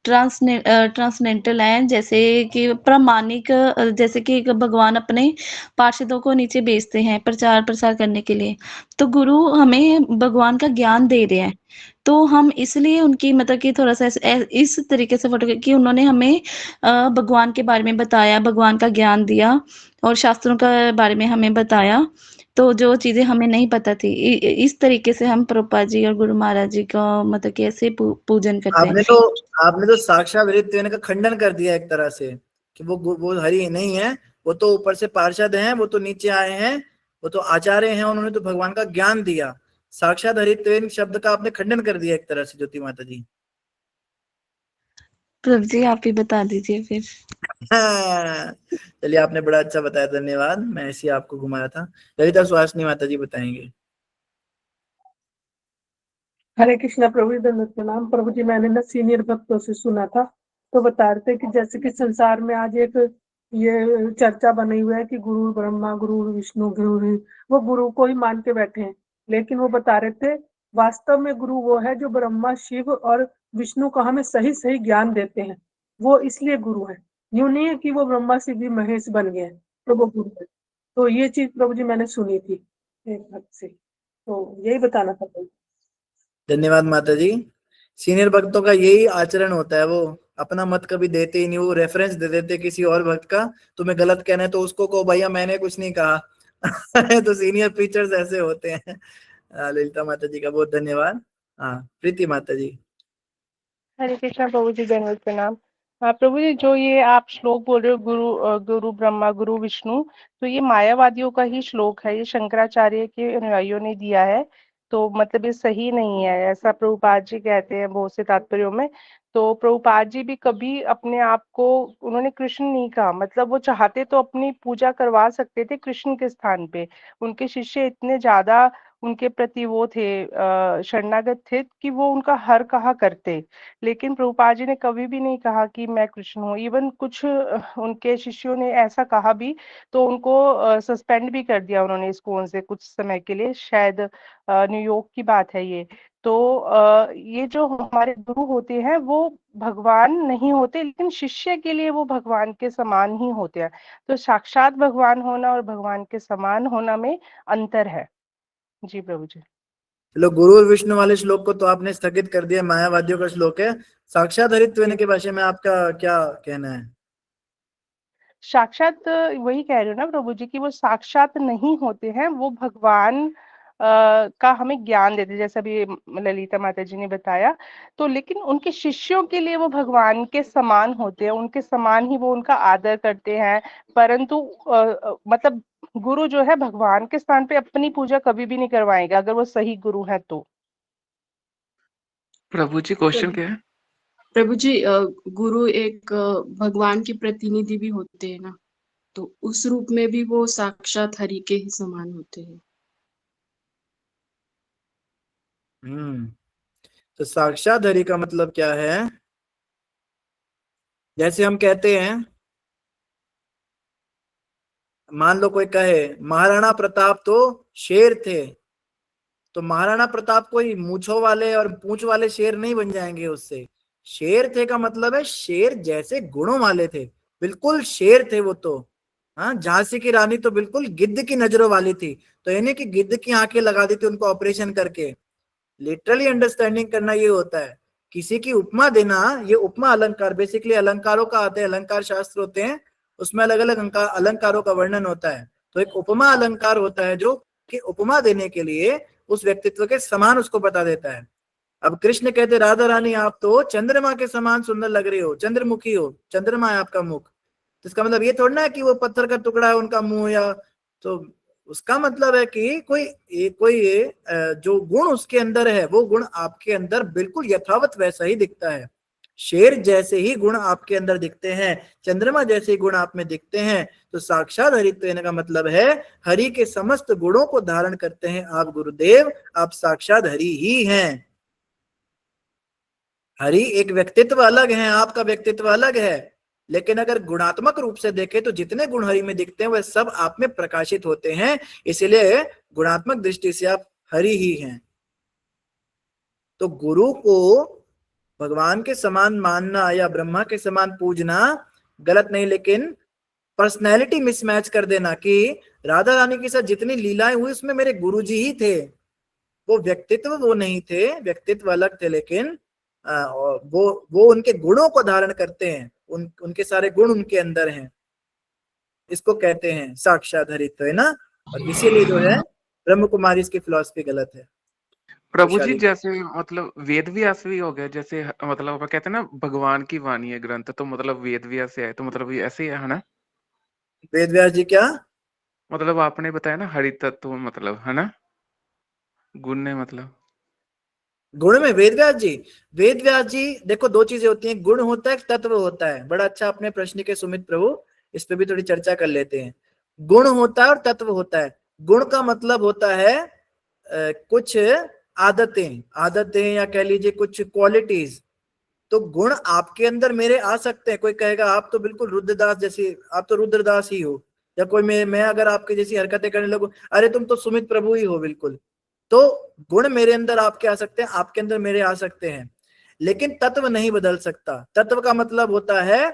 ट्रांसनेंटल हैं, जैसे कि प्रामाणिक जैसे कि भगवान अपने पार्षदों को नीचे भेजते हैं प्रचार प्रसार करने के लिए, तो गुरु हमें भगवान का ज्ञान दे रहे हैं। तो हम इसलिए उनकी मतलब कि थोड़ा-सा इस तरीके से फ़ोटो कि उन्होंने हमें भगवान के बारे में बताया, भगवान का ज्ञान दिया और शास्त्रों के बारे में हमें बताया, तो जो चीज़ें हमें नहीं पता थी। इस तरीके से हम प्रभुपाद जी और गुरु महाराज जी का मतलब कि ऐसे पूजन करते हैं। आपने तो साक्षात हरित्व का खंडन कर दिया एक तरह से कि वो हरि नहीं है, वो तो ऊपर से पार्षद हैं, वो तो नीचे आए हैं, वो तो आचार्य हैं, उन्होंने तो भगवान का ज्ञान दिया। साक्षात हरित्व शब्द का आपने खंडन कर दिया एक तरह से ज्योति माता जी। प्रभु जी, आप ही बता दीजिए फिर। चलिए, आपने बड़ा अच्छा बताया, धन्यवाद। मैं ऐसे ही आपको घुमाया था। ललिता सुहासिनी माता जी बताएंगे। हरे कृष्णा प्रभु जी, दंडवत प्रणाम। प्रभु जी, मैंने ना सीनियर भक्तों से सुना था, तो बता रहे थे कि जैसे कि संसार में आज एक ये चर्चा बनी हुई है कि गुरु ब्रह्मा, गुरु विष्णु, वो गुरु को ही मान के बैठे हैं। लेकिन वो बता रहे थे वास्तव में गुरु वो है जो ब्रह्मा, शिव और विष्णु का हमें सही सही ज्ञान देते हैं, वो इसलिए गुरु है। यूं नहीं है कि वो ब्रह्मा शिव भी महेश बन गए हैं तो वो गुरु है। तो ये चीज प्रभु जी मैंने सुनी थी एक भक्त से, तो यही बताना था प्रभु। धन्यवाद माता जी। सीनियर भक्तों का यही आचरण होता है, वो अपना मत कभी देते ही नहीं, वो रेफरेंस दे देते किसी और भक्त का। तुम्हें गलत कहना है तो उसको कहो भैया मैंने कुछ नहीं कहा। तो सीनियर टीचर्स ऐसे होते हैं। ललिता माता जी का बहुत धन्यवाद। हाँ, प्रीति माता जी। हरे कृष्णा प्रभु जी, दंडवत प्रणाम। प्रभु जी, जो ये आप श्लोक बोल रहे हो गुरु ब्रह्मा, गुरु विष्णु, तो ये मायावादियों का ही श्लोक है, ये शंकराचार्य के अनुयायियों ने दिया है। तो मतलब ये सही नहीं है, ऐसा प्रभुपाद जी कहते हैं बहुत से तात्पर्यों में। तो प्रभुपाद जी भी कभी अपने आप को उन्होंने कृष्ण नहीं कहा, मतलब वो चाहते तो अपनी पूजा करवा सकते थे कृष्ण के स्थान पे। उनके शिष्य इतने ज्यादा उनके प्रति वो थे, शरणागत थे कि वो उनका हर कहा करते। लेकिन प्रभुपाद जी ने कभी भी नहीं कहा कि मैं कृष्ण हूँ। इवन कुछ उनके शिष्यों ने ऐसा कहा भी तो उनको सस्पेंड भी कर दिया उन्होंने इस्कॉन से कुछ समय के लिए, शायद न्यूयॉर्क की बात है ये। तो ये जो हमारे गुरु होते हैं वो भगवान नहीं होते, लेकिन शिष्य के लिए वो भगवान के समान ही होते हैं। तो साक्षात भगवान होना और भगवान के समान होना में अंतर है। जी प्रभु जी। चलो, गुरु और विष्णु वाले श्लोक को तो आपने स्थगित कर दिया, मायावादियों का श्लोक है। साक्षात हरित्व के भाषा में आपका क्या कहना है? साक्षात वही कह रहे हो ना प्रभु जी कि वो साक्षात नहीं होते हैं, वो भगवान का हमें ज्ञान देते, जैसा अभी ललिता माता जी ने बताया। तो लेकिन उनके शिष्यों के लिए वो भगवान के समान होते हैं, उनके समान ही वो उनका आदर करते हैं। परंतु मतलब गुरु जो है भगवान के स्थान पे अपनी पूजा कभी भी नहीं करवाएगा अगर वो सही गुरु है तो। प्रभु जी, क्वेश्चन क्या है? प्रभु जी, गुरु एक भगवान के प्रतिनिधि भी होते हैं ना, तो उस रूप में भी वो साक्षात हरि के ही समान होते हैं। तो साक्षात हरि का मतलब क्या है? जैसे हम कहते हैं, मान लो कोई कहे महाराणा प्रताप तो शेर थे, तो महाराणा प्रताप कोई मूंछों वाले और पूंछ वाले शेर नहीं बन जाएंगे उससे। शेर थे का मतलब है शेर जैसे गुणों वाले थे, बिल्कुल शेर थे वो तो। हाँ, झांसी की रानी तो बिल्कुल गिद्ध की नजरों वाली थी, तो यानी कि गिद्ध की आंखें लगा दी थी उनको ऑपरेशन करके। लिटरली अंडरस्टैंडिंग करना ये होता है। किसी की उपमा देना, ये उपमा अलंकार, बेसिकली अलंकारों का आते हैं, अलंकार शास्त्र होते हैं, उसमें अलग अलग अलंकारों का वर्णन होता है। तो एक उपमा अलंकार होता है जो कि उपमा देने के लिए उस व्यक्तित्व के समान उसको बता देता है। अब कृष्ण कहते राधा रानी आप तो चंद्रमा के समान सुंदर लग रही हो, चंद्रमुखी हो, चंद्रमा है आपका मुख। तो इसका मतलब ये थोड़ा ना है कि वो पत्थर का टुकड़ा है उनका मुंह, या तो उसका मतलब है कि कोई जो गुण उसके अंदर है वो गुण आपके अंदर बिल्कुल यथावत वैसा ही दिखता है। शेर जैसे ही गुण आपके अंदर दिखते हैं, चंद्रमा जैसे ही गुण आप में दिखते हैं, तो साक्षात हरित्व का मतलब है हरि के समस्त गुणों को धारण करते हैं आप गुरुदेव, आप साक्षात हरि ही हैं। हरि एक व्यक्तित्व अलग है, आपका व्यक्तित्व अलग है, लेकिन अगर गुणात्मक रूप से देखें तो जितने गुण हरि में दिखते हैं वह सब आप में प्रकाशित होते हैं, इसलिए गुणात्मक दृष्टि से आप हरि ही हैं। तो गुरु को भगवान के समान मानना या ब्रह्मा के समान पूजना गलत नहीं, लेकिन पर्सनैलिटी मिसमैच कर देना कि राधा रानी के साथ जितनी लीलाएं हुई उसमें मेरे गुरुजी ही थे, वो व्यक्तित्व वो नहीं थे, व्यक्तित्व अलग थे, लेकिन वो उनके गुणों को धारण करते हैं, उनके सारे गुण उनके अंदर हैं, इसको कहते हैं साक्षात हरित्व, है ना। और इसीलिए जो है ब्रह्म कुमारी इसकी फिलॉसफी गलत है। प्रभु जी वैशाली। जैसे मतलब वेद व्यास भी हो गया, जैसे मतलब आप कहते हैं ना भगवान की वाणी है ग्रंथ, तो मतलब वेद व्यास है, तो मतलब ये ऐसे ही है ना, वेद व्यास जी क्या मतलब आपने बताया ना हरि तत्व, मतलब है ना, गुण ने मतलब गुण में वेद व्यास जी देखो, दो चीजें होती हैं, गुण होता है, तत्व होता है। बड़ा अच्छा आपने प्रश्न के सुमित प्रभु, इस पे भी थोड़ी चर्चा कर लेते हैं। गुण होता है और तत्व होता है। गुण का मतलब होता है कुछ आदतें या कह लीजिए कुछ क्वालिटीज। तो गुण आपके अंदर मेरे आ सकते हैं। कोई कहेगा आप तो बिल्कुल रुद्रदास जैसी, आप तो रुद्रदास ही हो, या कोई मैं अगर आपके जैसी हरकतें करने लगूं, अरे तुम तो सुमित प्रभु ही हो बिल्कुल। तो गुण मेरे अंदर आपके आ सकते हैं, आपके अंदर मेरे आ सकते हैं, लेकिन तत्व नहीं बदल सकता। तत्व का मतलब होता है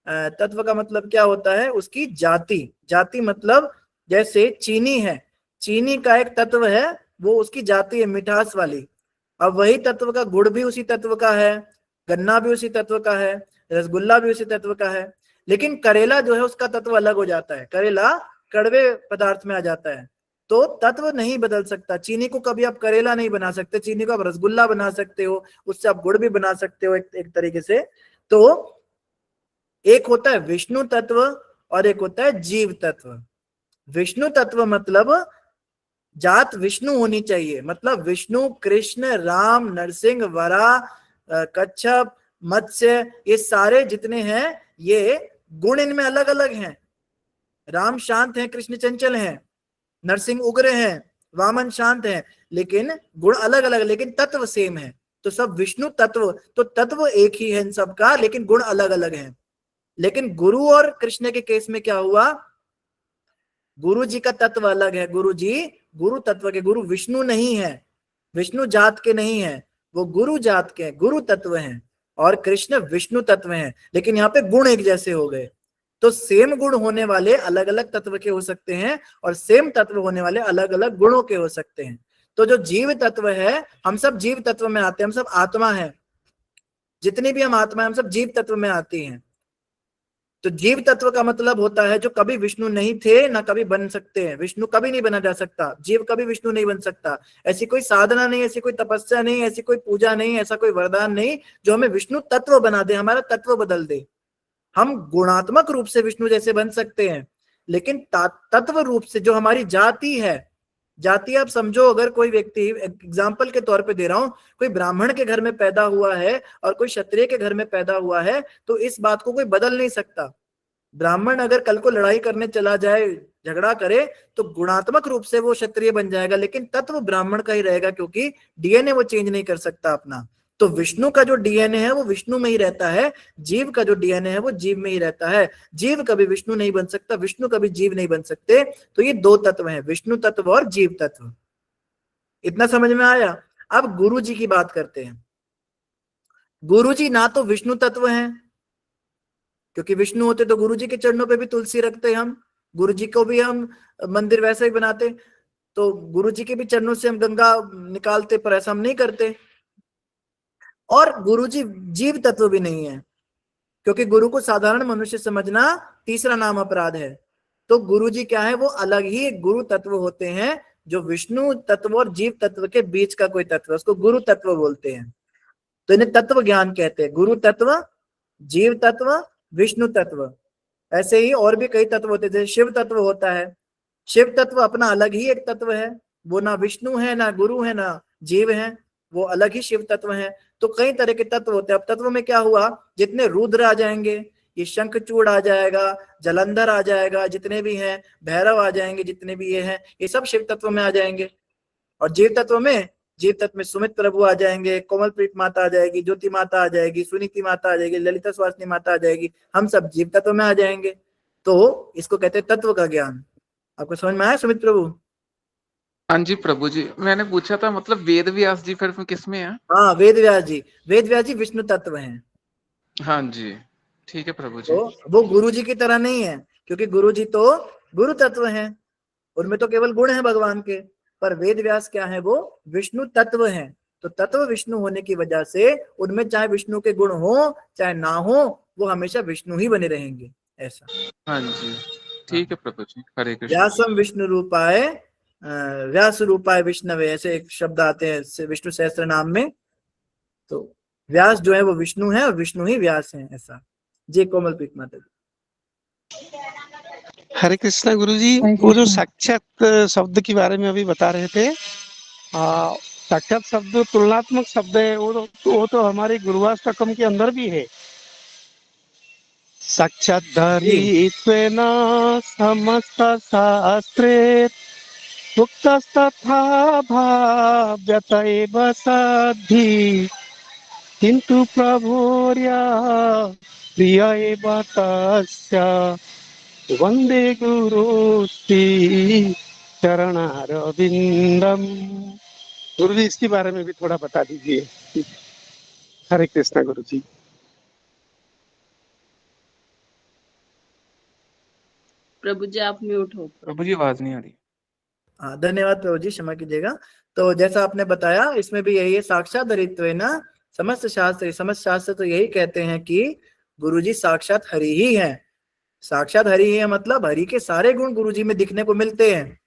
तत्व का मतलब क्या होता है, उसकी जाति मतलब जैसे चीनी है, चीनी का एक तत्व है, वो उसकी जाति है मिठास वाली। अब वही तत्व का गुड़ भी उसी तत्व का है, गन्ना भी उसी तत्व का है, रसगुल्ला भी उसी तत्व का है, लेकिन करेला जो है उसका तत्व अलग हो जाता है, करेला कड़वे पदार्थ में आ जाता है। तो तत्व नहीं बदल सकता। चीनी को कभी आप करेला नहीं बना सकते, चीनी को आप रसगुल्ला बना सकते हो, उससे आप गुड़ भी बना सकते हो एक तरीके से। तो एक होता है विष्णु तत्व और एक होता है जीव तत्व। विष्णु तत्व मतलब जात विष्णु होनी चाहिए, मतलब विष्णु, कृष्ण, राम, नरसिंह, वराह, कच्छप, मत्स्य, ये सारे जितने हैं ये गुण इनमें अलग अलग हैं। राम शांत हैं, कृष्ण चंचल हैं, नरसिंह उग्र हैं, वामन शांत हैं, लेकिन गुण अलग अलग, लेकिन तत्व सेम है। तो सब विष्णु तत्व, तो तत्व एक ही है इन सबका, लेकिन गुण अलग अलग हैं। लेकिन गुरु और कृष्ण के केस में क्या हुआ, गुरु जी का तत्व अलग है। गुरु जी गुरु तत्व के, गुरु विष्णु नहीं है, विष्णु जात के नहीं है, वो गुरु जात के गुरु तत्व हैं, और कृष्ण विष्णु तत्व हैं, लेकिन यहाँ पे गुण एक जैसे हो गए। तो सेम गुण होने वाले अलग अलग तत्व के हो सकते हैं, और सेम तत्व होने वाले अलग अलग गुणों के हो सकते हैं। तो जो जीव तत्व है, हम सब जीव तत्व में आते हैं, हम सब आत्मा है, जितनी भी हम आत्मा है हम सब जीव तत्व में आती हैं। तो जीव तत्व का मतलब होता है जो कभी विष्णु नहीं थे ना कभी बन सकते हैं। विष्णु कभी नहीं बना जा सकता, जीव कभी विष्णु नहीं बन सकता। ऐसी कोई साधना नहीं, ऐसी कोई तपस्या नहीं, ऐसी कोई पूजा नहीं, ऐसा कोई वरदान नहीं जो हमें विष्णु तत्व बना दे, हमारा तत्व बदल दे। हम गुणात्मक रूप से विष्णु जैसे बन सकते हैं, लेकिन तत्व रूप से जो हमारी जाति है, जाति आप समझो, अगर कोई व्यक्ति, एग्जाम्पल के तौर पे दे रहा हूं, कोई ब्राह्मण के घर में पैदा हुआ है और कोई क्षत्रिय के घर में पैदा हुआ है, तो इस बात को कोई बदल नहीं सकता। ब्राह्मण अगर कल को लड़ाई करने चला जाए, झगड़ा करे, तो गुणात्मक रूप से वो क्षत्रिय बन जाएगा, लेकिन तत्व ब्राह्मण का ही रहेगा, क्योंकि डीएनए वो चेंज नहीं कर सकता अपना। तो विष्णु का जो डीएनए है वो विष्णु में ही रहता है, जीव का जो डीएनए है वो जीव में ही रहता है। जीव कभी विष्णु नहीं बन सकता, विष्णु कभी जीव नहीं बन सकते। तो ये दो तत्व हैं, विष्णु तत्व और जीव तत्व। इतना समझ में आया। अब गुरु जी की बात करते हैं। गुरु जी ना तो विष्णु तत्व हैं, क्योंकि विष्णु होते तो गुरु जी के चरणों पे भी तुलसी रखते, हम गुरु जी को भी हम मंदिर वैसे ही बनाते, तो गुरु जी के भी चरणों से हम गंगा निकालते, पर ऐसा हम नहीं करते। और गुरु जी जीव तत्व भी नहीं है, क्योंकि गुरु को साधारण मनुष्य समझना तीसरा नाम अपराध है। तो गुरु जी क्या है, वो अलग ही एक गुरु तत्व होते हैं, जो विष्णु तत्व और जीव तत्व के बीच का कोई तत्व, उसको गुरु तत्व बोलते हैं। तो इन्हें तत्व ज्ञान कहते हैं, गुरु तत्व, जीव तत्व, विष्णु तत्व। ऐसे ही और भी कई तत्व होते हैं, जैसे शिव तत्व होता है। शिव तत्व अपना अलग ही एक तत्व है, वो ना विष्णु है, ना गुरु है, ना जीव है, वो अलग ही शिव तत्व हैं। तो कई तरह के तत्व होते हैं। अब तत्व में क्या हुआ, जितने रुद्र आ जाएंगे, ये शंखचूड़ आ जाएगा, जलंधर आ जाएगा, जितने भी हैं भैरव आ जाएंगे, जितने भी ये हैं, ये सब शिव तत्व में आ जाएंगे। और जीव तत्व में सुमित प्रभु आ जाएंगे, कोमलप्रीत माता आ जाएगी, ज्योति माता आ जाएगी, सुनीति माता आ जाएगी, ललिता स्वास्थ्य माता आ जाएगी, हम सब जीव तत्व में आ जाएंगे। तो इसको कहते हैं तत्व का ज्ञान। आपको समझ में आया सुमित प्रभु? हाँ जी प्रभु जी, मैंने पूछा था मतलब वेद व्यास जी फिर किस में है? हाँ, वेद व्यास जी विष्णु तत्व हैं। हाँ जी, ठीक है प्रभु जी। तो वो गुरु जी की तरह नहीं है, क्योंकि गुरु जी तो गुरु तत्व हैं, उनमें तो केवल गुण है भगवान के। पर वेद व्यास क्या है, वो विष्णु तत्व हैं। तो तत्व विष्णु होने की वजह से उनमें चाहे विष्णु के गुण हो चाहे ना हो, वो हमेशा विष्णु ही बने रहेंगे, ऐसा। हाँ जी, ठीक है प्रभु जी। हरे कृष्ण। व्यासम विष्णु रूपाय व्यास रूपाय विष्णवे, ऐसे एक शब्द आते हैं विष्णु सहस्त्र नाम में। तो व्यास जो है वो विष्णु है और विष्णु ही व्यास है, ऐसा। जय कोमलप्रीत माता जी। हरे कृष्णा गुरु जी। वो जो साक्षात शब्द के बारे में अभी बता रहे थे, साक्षात शब्द तुलनात्मक शब्द है, वो तो हमारे गुरुवाष्टकम के अंदर भी है। साक्षात धरित्वेन समस्त शास्त्रे उक्तस्तथा भाव्यत एव सद्धि किंतु प्रभुर्या प्रिय एव तस्य वंदे गुरु श्री चरणारविंदम। गुरु जी इसके बारे में भी थोड़ा बता दीजिए। हरे कृष्णा गुरु जी। प्रभु जी आप म्यूट हो। प्रभु जी आवाज नहीं आ रही। हाँ, धन्यवाद प्रभु जी, क्षमा कीजिएगा। तो जैसा आपने बताया, इसमें भी यही है, साक्षात धरित्वेन समस्त शास्त्र तो यही कहते हैं कि गुरु जी साक्षात हरि ही है। साक्षात हरि ही है मतलब हरि के सारे गुण गुरु जी में दिखने को मिलते हैं।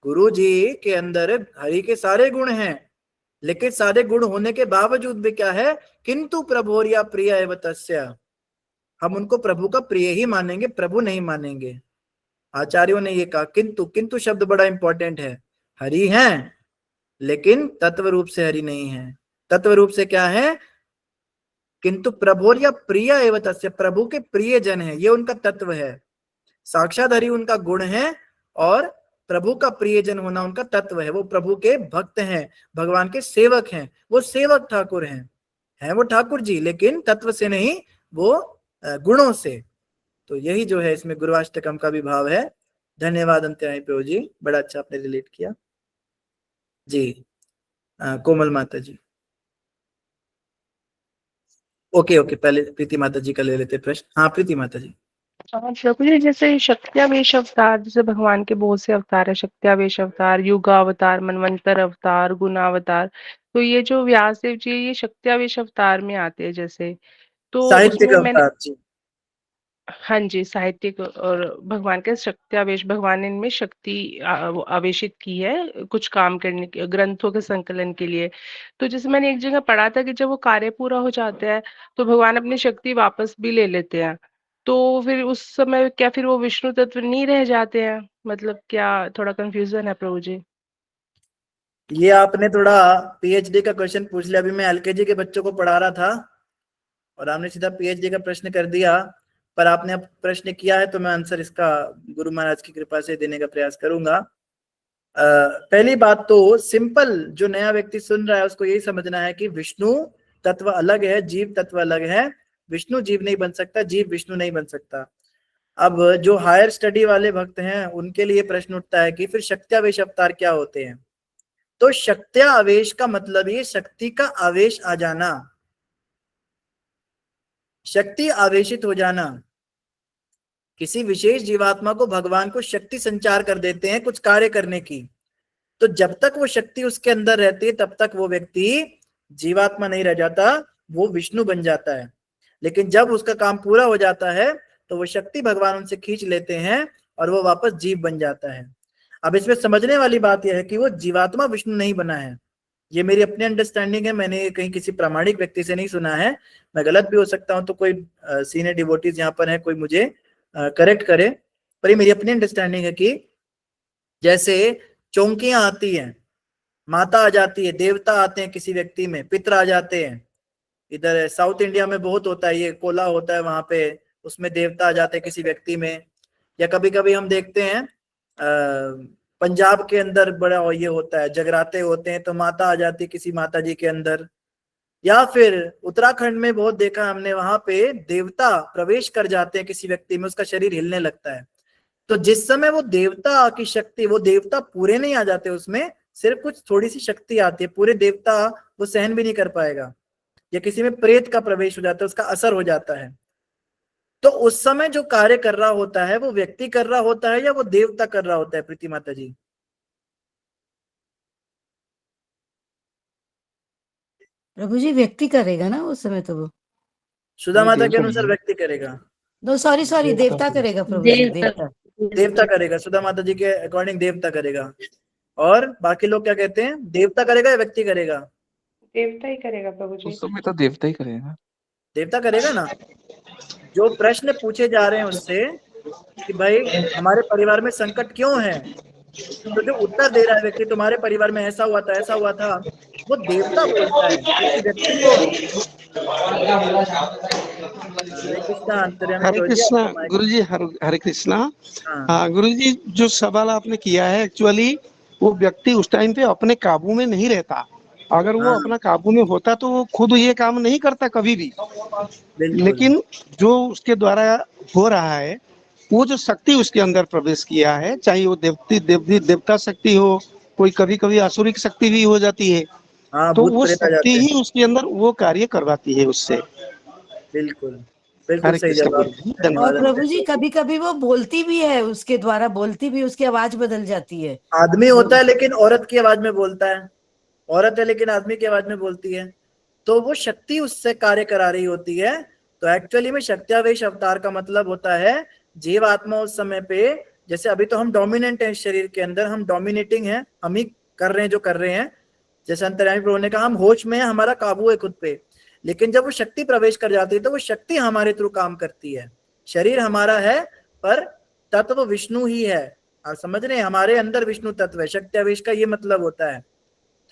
गुरु जी के अंदर हरि के सारे गुण हैं, लेकिन सारे गुण होने के बावजूद भी क्या है, किंतु प्रभोर्या प्रिय एव तस्य, हम उनको प्रभु का प्रिय ही मानेंगे, प्रभु नहीं मानेंगे। आचार्यों ने ये कहा किंतु शब्द बड़ा इंपॉर्टेंट है। हरि हैं लेकिन तत्व रूप से हरि नहीं है। तत्व रूप से क्या है, किंतु प्रभोर्या प्रिय एव तस्य, प्रभु के प्रिय जन है, ये उनका तत्व है। साक्षात हरि उनका गुण है और प्रभु का प्रियजन होना उनका तत्व है। वो प्रभु के भक्त हैं, भगवान के सेवक हैं, वो सेवक ठाकुर हैं वो ठाकुर जी, लेकिन तत्व से नहीं, वो गुणों से। तो यही जो है इसमें गुरुवाष्टकम का भी भाव है। धन्यवाद अंतराय प्रभु जी, बड़ा अच्छा आपने रिलेट किया जी। कोमल माता जी। ओके, पहले प्रीति माता जी का ले लेते प्रश्न। हाँ प्रीति माता जी। प्रभु जी, जैसे शक्त्यावेश अवतार, जैसे भगवान के बहुत से अवतार है, शक्त्यावेश अवतार, युगा अवतार, मनवंतर अवतार, गुणावतार, तो ये जो व्यासदेव जी ये शक्त्यावेश अवतार में आते हैं जैसे, तो साहित्यिक उसमें मैंने, अवतार जी। हाँ जी, साहित्यिक, और भगवान के शक्त्यावेश, भगवान ने इनमें शक्ति वो आवेशित की है कुछ काम करने के, ग्रंथों के संकलन के लिए। तो जैसे मैंने एक जगह पढ़ा था कि जब वो कार्य पूरा हो जाता है तो भगवान अपनी शक्ति वापस भी ले लेते हैं। तो फिर उस समय क्या फिर वो विष्णु तत्व नहीं रह जाते हैं? मतलब क्या थोड़ा कंफ्यूजन है प्रभु जी। ये आपने थोड़ा पीएचडी का क्वेश्चन पूछ लिया। अभी मैं एलकेजी के बच्चों को पढ़ा रहा था और आपने सीधा पीएचडी का प्रश्न कर दिया, पर आपने अब प्रश्न किया है तो मैं आंसर इसका गुरु महाराज की कृपा से देने का प्रयास करूंगा। पहली बात तो सिंपल, जो नया व्यक्ति सुन रहा है उसको यही समझना है कि विष्णु तत्व अलग है, जीव तत्व अलग है। विष्णु जीव नहीं बन सकता, जीव विष्णु नहीं बन सकता। अब जो हायर स्टडी वाले भक्त हैं उनके लिए प्रश्न उठता है कि फिर शक्त्यावेश अवतार क्या होते हैं। तो शक्त्या आवेश का मतलब ये शक्ति का आवेश आ जाना, शक्ति आवेशित हो जाना। किसी विशेष जीवात्मा को भगवान को शक्ति संचार कर देते हैं कुछ कार्य करने की, तो जब तक वो शक्ति उसके अंदर रहती है तब तक वो व्यक्ति जीवात्मा नहीं रह जाता, वो विष्णु बन जाता है। लेकिन जब उसका काम पूरा हो जाता है तो वो शक्ति भगवान उनसे खींच लेते हैं और वो वापस जीव बन जाता है। अब इसमें समझने वाली बात यह है कि वो जीवात्मा विष्णु नहीं बना है। ये मेरी अपनी अंडरस्टैंडिंग है, मैंने कहीं किसी प्रामाणिक व्यक्ति से नहीं सुना है, मैं गलत भी हो सकता हूं, तो कोई सीनियर डिवोटीज यहाँ पर है, कोई मुझे करेक्ट करे। पर ये मेरी अपनी अंडरस्टैंडिंग है कि जैसे चौंकियां आती हैं, माता आ जाती है, देवता आते हैं किसी व्यक्ति में, पितर आ जाते हैं। इधर साउथ इंडिया में बहुत होता है, ये कोला होता है वहां पे, उसमें देवता आ जाते हैं किसी व्यक्ति में। या कभी कभी हम देखते हैं पंजाब के अंदर बड़ा ये होता है, जगराते होते हैं तो माता आ जाती है किसी माता जी के अंदर। या फिर उत्तराखंड में बहुत देखा हमने, वहां पे देवता प्रवेश कर जाते हैं किसी व्यक्ति में, उसका शरीर हिलने लगता है। तो जिस समय वो देवता की शक्ति, वो देवता पूरे नहीं आ जाते, उसमें सिर्फ कुछ थोड़ी सी शक्ति आती है, पूरे देवता वो सहन भी नहीं कर पाएगा। या किसी में प्रेत का प्रवेश हो जाता है, उसका असर हो जाता है। तो उस समय जो कार्य कर रहा होता है वो व्यक्ति कर रहा होता है या वो देवता कर रहा होता है प्रीति माता जी? प्रभु जी व्यक्ति करेगा ना उस समय, तो वो सुधा माता के अनुसार व्यक्ति करेगा। नो सॉरी देवता करेगा प्रभु जी, देवता। देवता करेगा, सुधा माता जी के अकॉर्डिंग देवता करेगा। और बाकी लोग क्या कहते हैं, देवता करेगा या व्यक्ति करेगा? देवता ही करेगा प्रभु जी। उस समय तो देवता ही करेगा। देवता करेगा ना। जो प्रश्न पूछे जा रहे हैं उससे कि भाई हमारे परिवार में संकट क्यों है, तो जो उत्तर दे रहा है व्यक्ति, तुम्हारे परिवार में ऐसा हुआ था, ऐसा हुआ था, वो देवता बोलता है किसी व्यक्ति को। हरे कृष्णा, अंतर्यामी हरे प्रभु जी, कृष्णा आपका माइक। गुरु जी, हरे कृष्णा। हाँ, हाँ गुरु जी, जो सवाल आपने किया है, एक्चुअली वो व्यक्ति उस टाइम पे अपने काबू में नहीं रहता। अगर वो हाँ, अपना काबू में होता तो वो खुद ये काम नहीं करता कभी भी। बिल्कुल। लेकिन जो उसके द्वारा हो रहा है, वो जो शक्ति उसके अंदर प्रवेश किया है, चाहे वो देवता शक्ति हो, कोई कभी कभी आसुरिक शक्ति भी हो जाती है, हाँ, तो भूत वो प्रेत आ शक्ति जाते हैं। ही उसके अंदर वो कार्य करवाती है उससे। बिल्कुल, बिल्कुल हरे सही कृष्ण जवाब। गुरु जी, और धन्यवाद। प्रभु जी कभी कभी वो बोलती भी है, उसके द्वारा बोलती भी, उसकी आवाज बदल जाती है। आदमी होता है लेकिन औरत की आवाज में बोलता है, औरत है लेकिन आदमी की आवाज में बोलती है, तो वो शक्ति उससे कार्य करा रही होती है। तो एक्चुअली में शक्त्यावेश अवतार का मतलब होता है जीव आत्मा उस समय पे, जैसे अभी तो हम डोमिनेंट हैं शरीर के अंदर, हम डोमिनेटिंग हैं, हम ही कर रहे हैं जो कर रहे हैं। जैसे अंतर्यामी प्रभु ने कहा, हम होश में हैं, हमारा काबू है खुद पे। लेकिन जब वो शक्ति प्रवेश कर जाती है तो वो शक्ति हमारे थ्रू काम करती है। शरीर हमारा है पर तत्व विष्णु ही है। आप समझ रहे हैं, हमारे अंदर विष्णु तत्व है। शक्त्यावेश का ये मतलब होता है।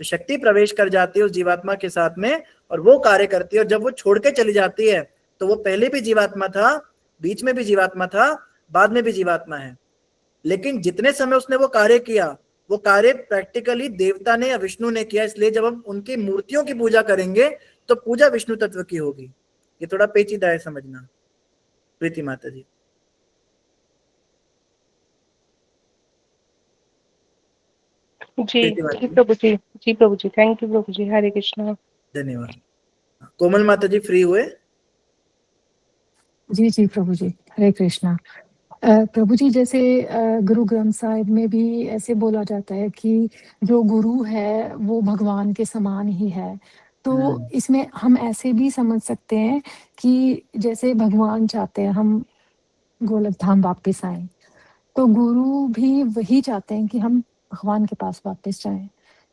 तो शक्ति प्रवेश कर जाती है उस जीवात्मा के साथ में और वो कार्य करती है। और जब वो छोड़ के चली जाती है तो वो पहले भी जीवात्मा था, बीच में भी जीवात्मा था, बाद में भी जीवात्मा है। लेकिन जितने समय उसने वो कार्य किया, वो कार्य प्रैक्टिकली देवता ने या विष्णु ने किया। इसलिए जब हम उनकी मूर्तियों की पूजा करेंगे तो पूजा विष्णु तत्व की होगी। ये थोड़ा पेचीदा है समझना प्रीति माता जी। जी प्रीति माता जी जी, प्रभु जी, जी प्रभु जी, थैंक यू प्रभु जी। हरे कृष्णा। धन्यवाद। कोमल माता जी फ्री हुए? जी जी प्रभु जी, हरे कृष्णा। प्रभु जी, जैसे गुरु ग्रंथ साहिब में भी ऐसे बोला जाता है कि जो गुरु है वो भगवान के समान ही है। तो इसमें हम ऐसे भी समझ सकते हैं कि जैसे भगवान चाहते हैं हम गोलक धाम वापस आए, तो गुरु भी वही चाहते हैं कि हम भगवान के पास वापस जाएं।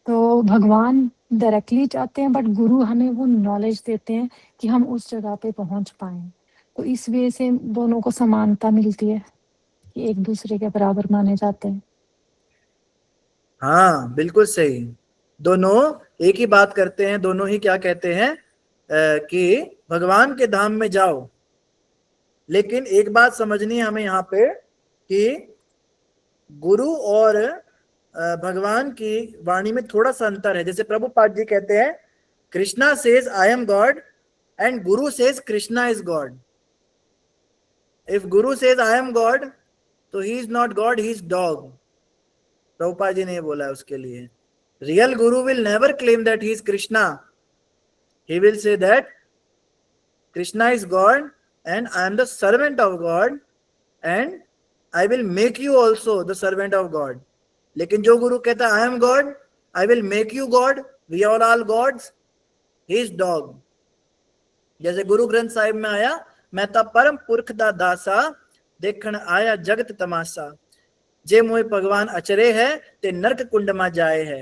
तो भगवान डायरेक्टली चाहते हैं, बट गुरु हमें वो नॉलेज देते हैं कि हम उस जगह पे पहुंच पाए। तो इस वजह से दोनों को समानता मिलती है कि एक दूसरे के बराबर माने जाते हैं। हाँ बिल्कुल सही, दोनों एक ही बात करते हैं। दोनों ही क्या कहते हैं कि भगवान के धाम में जाओ। लेकिन एक बात समझनी है हमें यहाँ पे कि गुरु और भगवान की वाणी में थोड़ा सा अंतर है। जैसे प्रभुपाद जी कहते हैं, Krishna says I am God and guru says Krishna is God. If guru says I am God तो he is not God, he is dog. Prabhupada ji ने बोला है उसके लिए। Real guru will never claim that he is Krishna, he will say that Krishna is God and I am the servant of God and I will make you also the servant of God. लेकिन जो गुरु कहता है I am God, I will make you God, we are all gods, he is dog. जैसे गुरु ग्रंथ साहिब में आया, मैं ता परम पुरख दा दासा देखण आया जगत तमाशा, जे मोए भगवान अचरे है ते नरक कुंड में जाए है।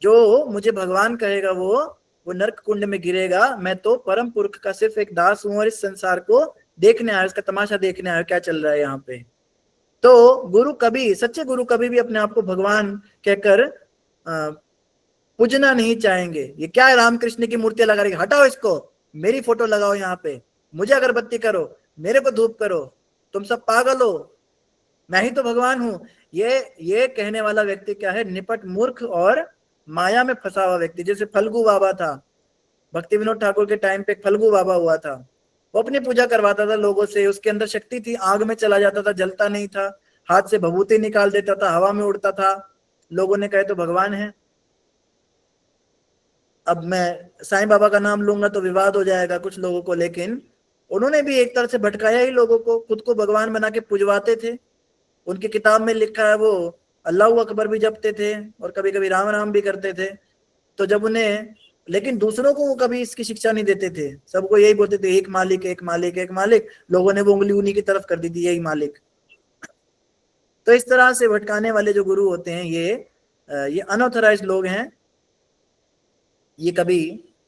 जो मुझे भगवान कहेगा वो नरक कुंड में गिरेगा। मैं तो परम पुरख का सिर्फ एक दास हूं और इस संसार को देखने आया, उसका तमाशा देखने आया क्या चल रहा है यहाँ पे। तो गुरु कभी, सच्चे गुरु कभी भी अपने आप को भगवान कहकर पूजना नहीं चाहेंगे। ये क्या है, रामकृष्ण की मूर्तियां लगा रही, हटाओ इसको, मेरी फोटो लगाओ यहाँ पे, मुझे अगरबत्ती करो, मेरे को धूप करो, तुम सब पागल हो, मैं ही तो भगवान हूं। ये कहने वाला व्यक्ति क्या है, निपट मूर्ख और माया में फंसा हुआ व्यक्ति। जैसे फल्गु बाबा था, भक्ति विनोद ठाकुर के टाइम पे फल्गु बाबा हुआ था, वो अपनी पूजा करवाता था लोगों से, उसके अंदर शक्ति थी, आग में चला जाता था, जलता नहीं था, हाथ से भभूति निकाल देता था, हवा में उड़ता था, लोगों ने कहे तो भगवान है। अब मैं साईं बाबा का नाम लूंगा तो विवाद हो जाएगा कुछ लोगों को, लेकिन उन्होंने भी एक तरह से भटकाया ही लोगों को, खुद को भगवान बना के पुजवाते थे। उनकी किताब में लिखा है वो अल्लाह अकबर भी जपते थे और कभी कभी राम राम भी करते थे। तो जब उन्हें, लेकिन दूसरों को वो कभी इसकी शिक्षा नहीं देते थे, सबको यही बोलते थे एक मालिक एक मालिक एक मालिक, लोगों ने वो उंगली उन्हीं की तरफ कर दी थी, यही मालिक। तो इस तरह से भटकाने वाले जो गुरु होते हैं ये अनऑथराइज्ड लोग हैं, ये कभी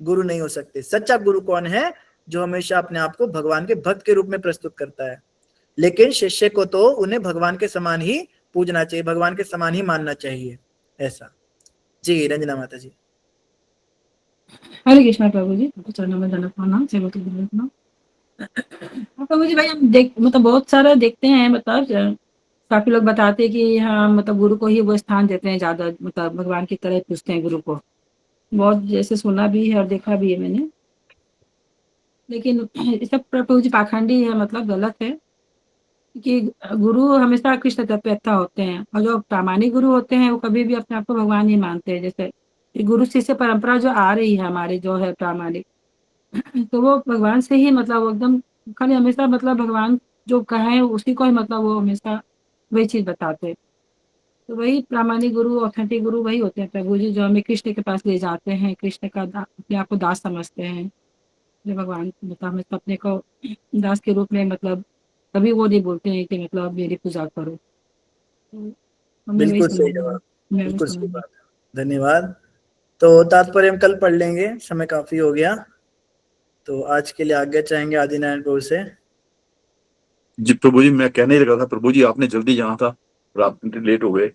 गुरु नहीं हो सकते। सच्चा गुरु कौन है, जो हमेशा अपने आप को भगवान के भक्त के रूप में प्रस्तुत करता है, लेकिन शिष्य को तो उन्हें भगवान के समान ही पूजना चाहिए, भगवान के समान ही मानना चाहिए, ऐसा। जी रंजना माता जी। हरे कृष्णा प्रभु जी, चरणों में दंडवत प्रणाम, सेवा के लिए प्रणाम। प्रभु जी भाई हम मतलब बहुत सारा देखते हैं, मतलब काफी लोग बताते हैं कि हाँ मतलब गुरु को ही वो स्थान देते हैं ज्यादा, मतलब भगवान की तरह पूछते हैं गुरु को, बहुत जैसे सुना भी है और देखा भी है मैंने। लेकिन ये सब प्रभु जी पाखंडी है, मतलब गलत है, कि गुरु हमेशा कृष्ण तत्ववेत्ता होते हैं, और जो प्रामाणिक गुरु होते हैं वो कभी भी अपने आप को भगवान नहीं मानते हैं। जैसे गुरु शिष्य परंपरा जो आ रही है हमारी, जो है प्रामाणिक, तो वो भगवान से ही मतलब वो एकदम खाली हमेशा मतलब भगवान जो कहे उसी को ही मतलब वो हमेशा वही चीज बताते हैं। तो वही प्रामाणिक गुरु, ऑथेंटिक गुरु वही होते हैं प्रभु जी, जो हमें कृष्ण के पास ले जाते हैं, कृष्ण का अपने आप को दास समझते हैं, जो भगवान मतलब हमें अपने को दास के रूप में, मतलब कभी वो नहीं बोलते हैं कि मतलब मेरी पूजा करो। तो हमें वही बिल्कुल सुना सही है, जवाब, मैं वही बिल्कुल सही सुना है। बात है, धन्यवाद। तो तात्पर्य हम कल पढ़ लेंगे, समय काफी हो गया, तो आज के लिए आज्ञा चाहेंगे आदिनारायण प्रभु से। जी प्रभु जी, मैं कहने ही लगा था प्रभु जी, आपने जल्दी जाना था और आप लेट हो गए।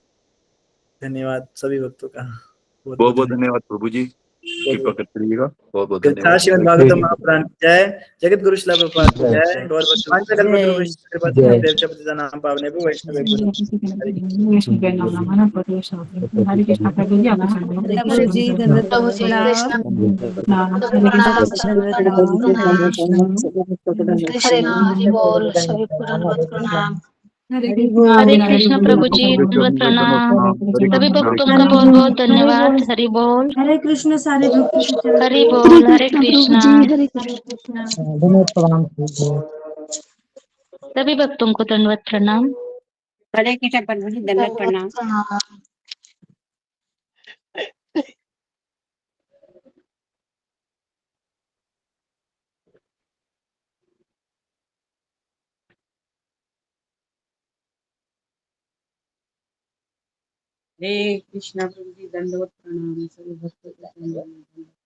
धन्यवाद सभी भक्तों का, बहुत बहुत बहुत बहुत धन्यवाद। धन्यवाद प्रभु जी, कृपा करते रहिएगा, बहुत बहुत कृष्णा धन्यवाद। श्रीमद् भागवतम महापुराण की जय, जगत गुरु श्रील प्रभुपाद की जय, गौर भक्तवांश कल्पतरु जय वैष्णव कृपा सिंधु देवस्य पतितनाम पावने वैष्णव गुरु। हरे हरे कृष्णा प्रभु जी, आपका हरे कृष्ण जी, दंडवत प्रभु जी प्रणाम। कृष्ण हरे प्रणाम, कृष्ण। सभी दंडवत को दंडवत प्रणाम। प्रणाम। कृष्ण हरि बोल, सभी को दंडवत प्रणाम। हरे हरि कृष्णा हरे बोल। कृष्ण प्रभु जी, दंडवत प्रणाम। सभी भक्तों का बहुत हरे बहुत धन्यवाद। हरि बोल, हरे कृष्ण सारे भक्तों को चरण हरि में बोल, हरे प्रभु कृष्णा। जी, हरे कृष्णा। सभी भक्तों को दंडवत प्रणाम। हरे कृष्ण प्रभु जी, दंडवत प्रणाम। प्रणाम। हरे कृष्णा प्रभु जी, दंडवत प्रणाम, सभी भक्तों को दंडवत प्रणाम।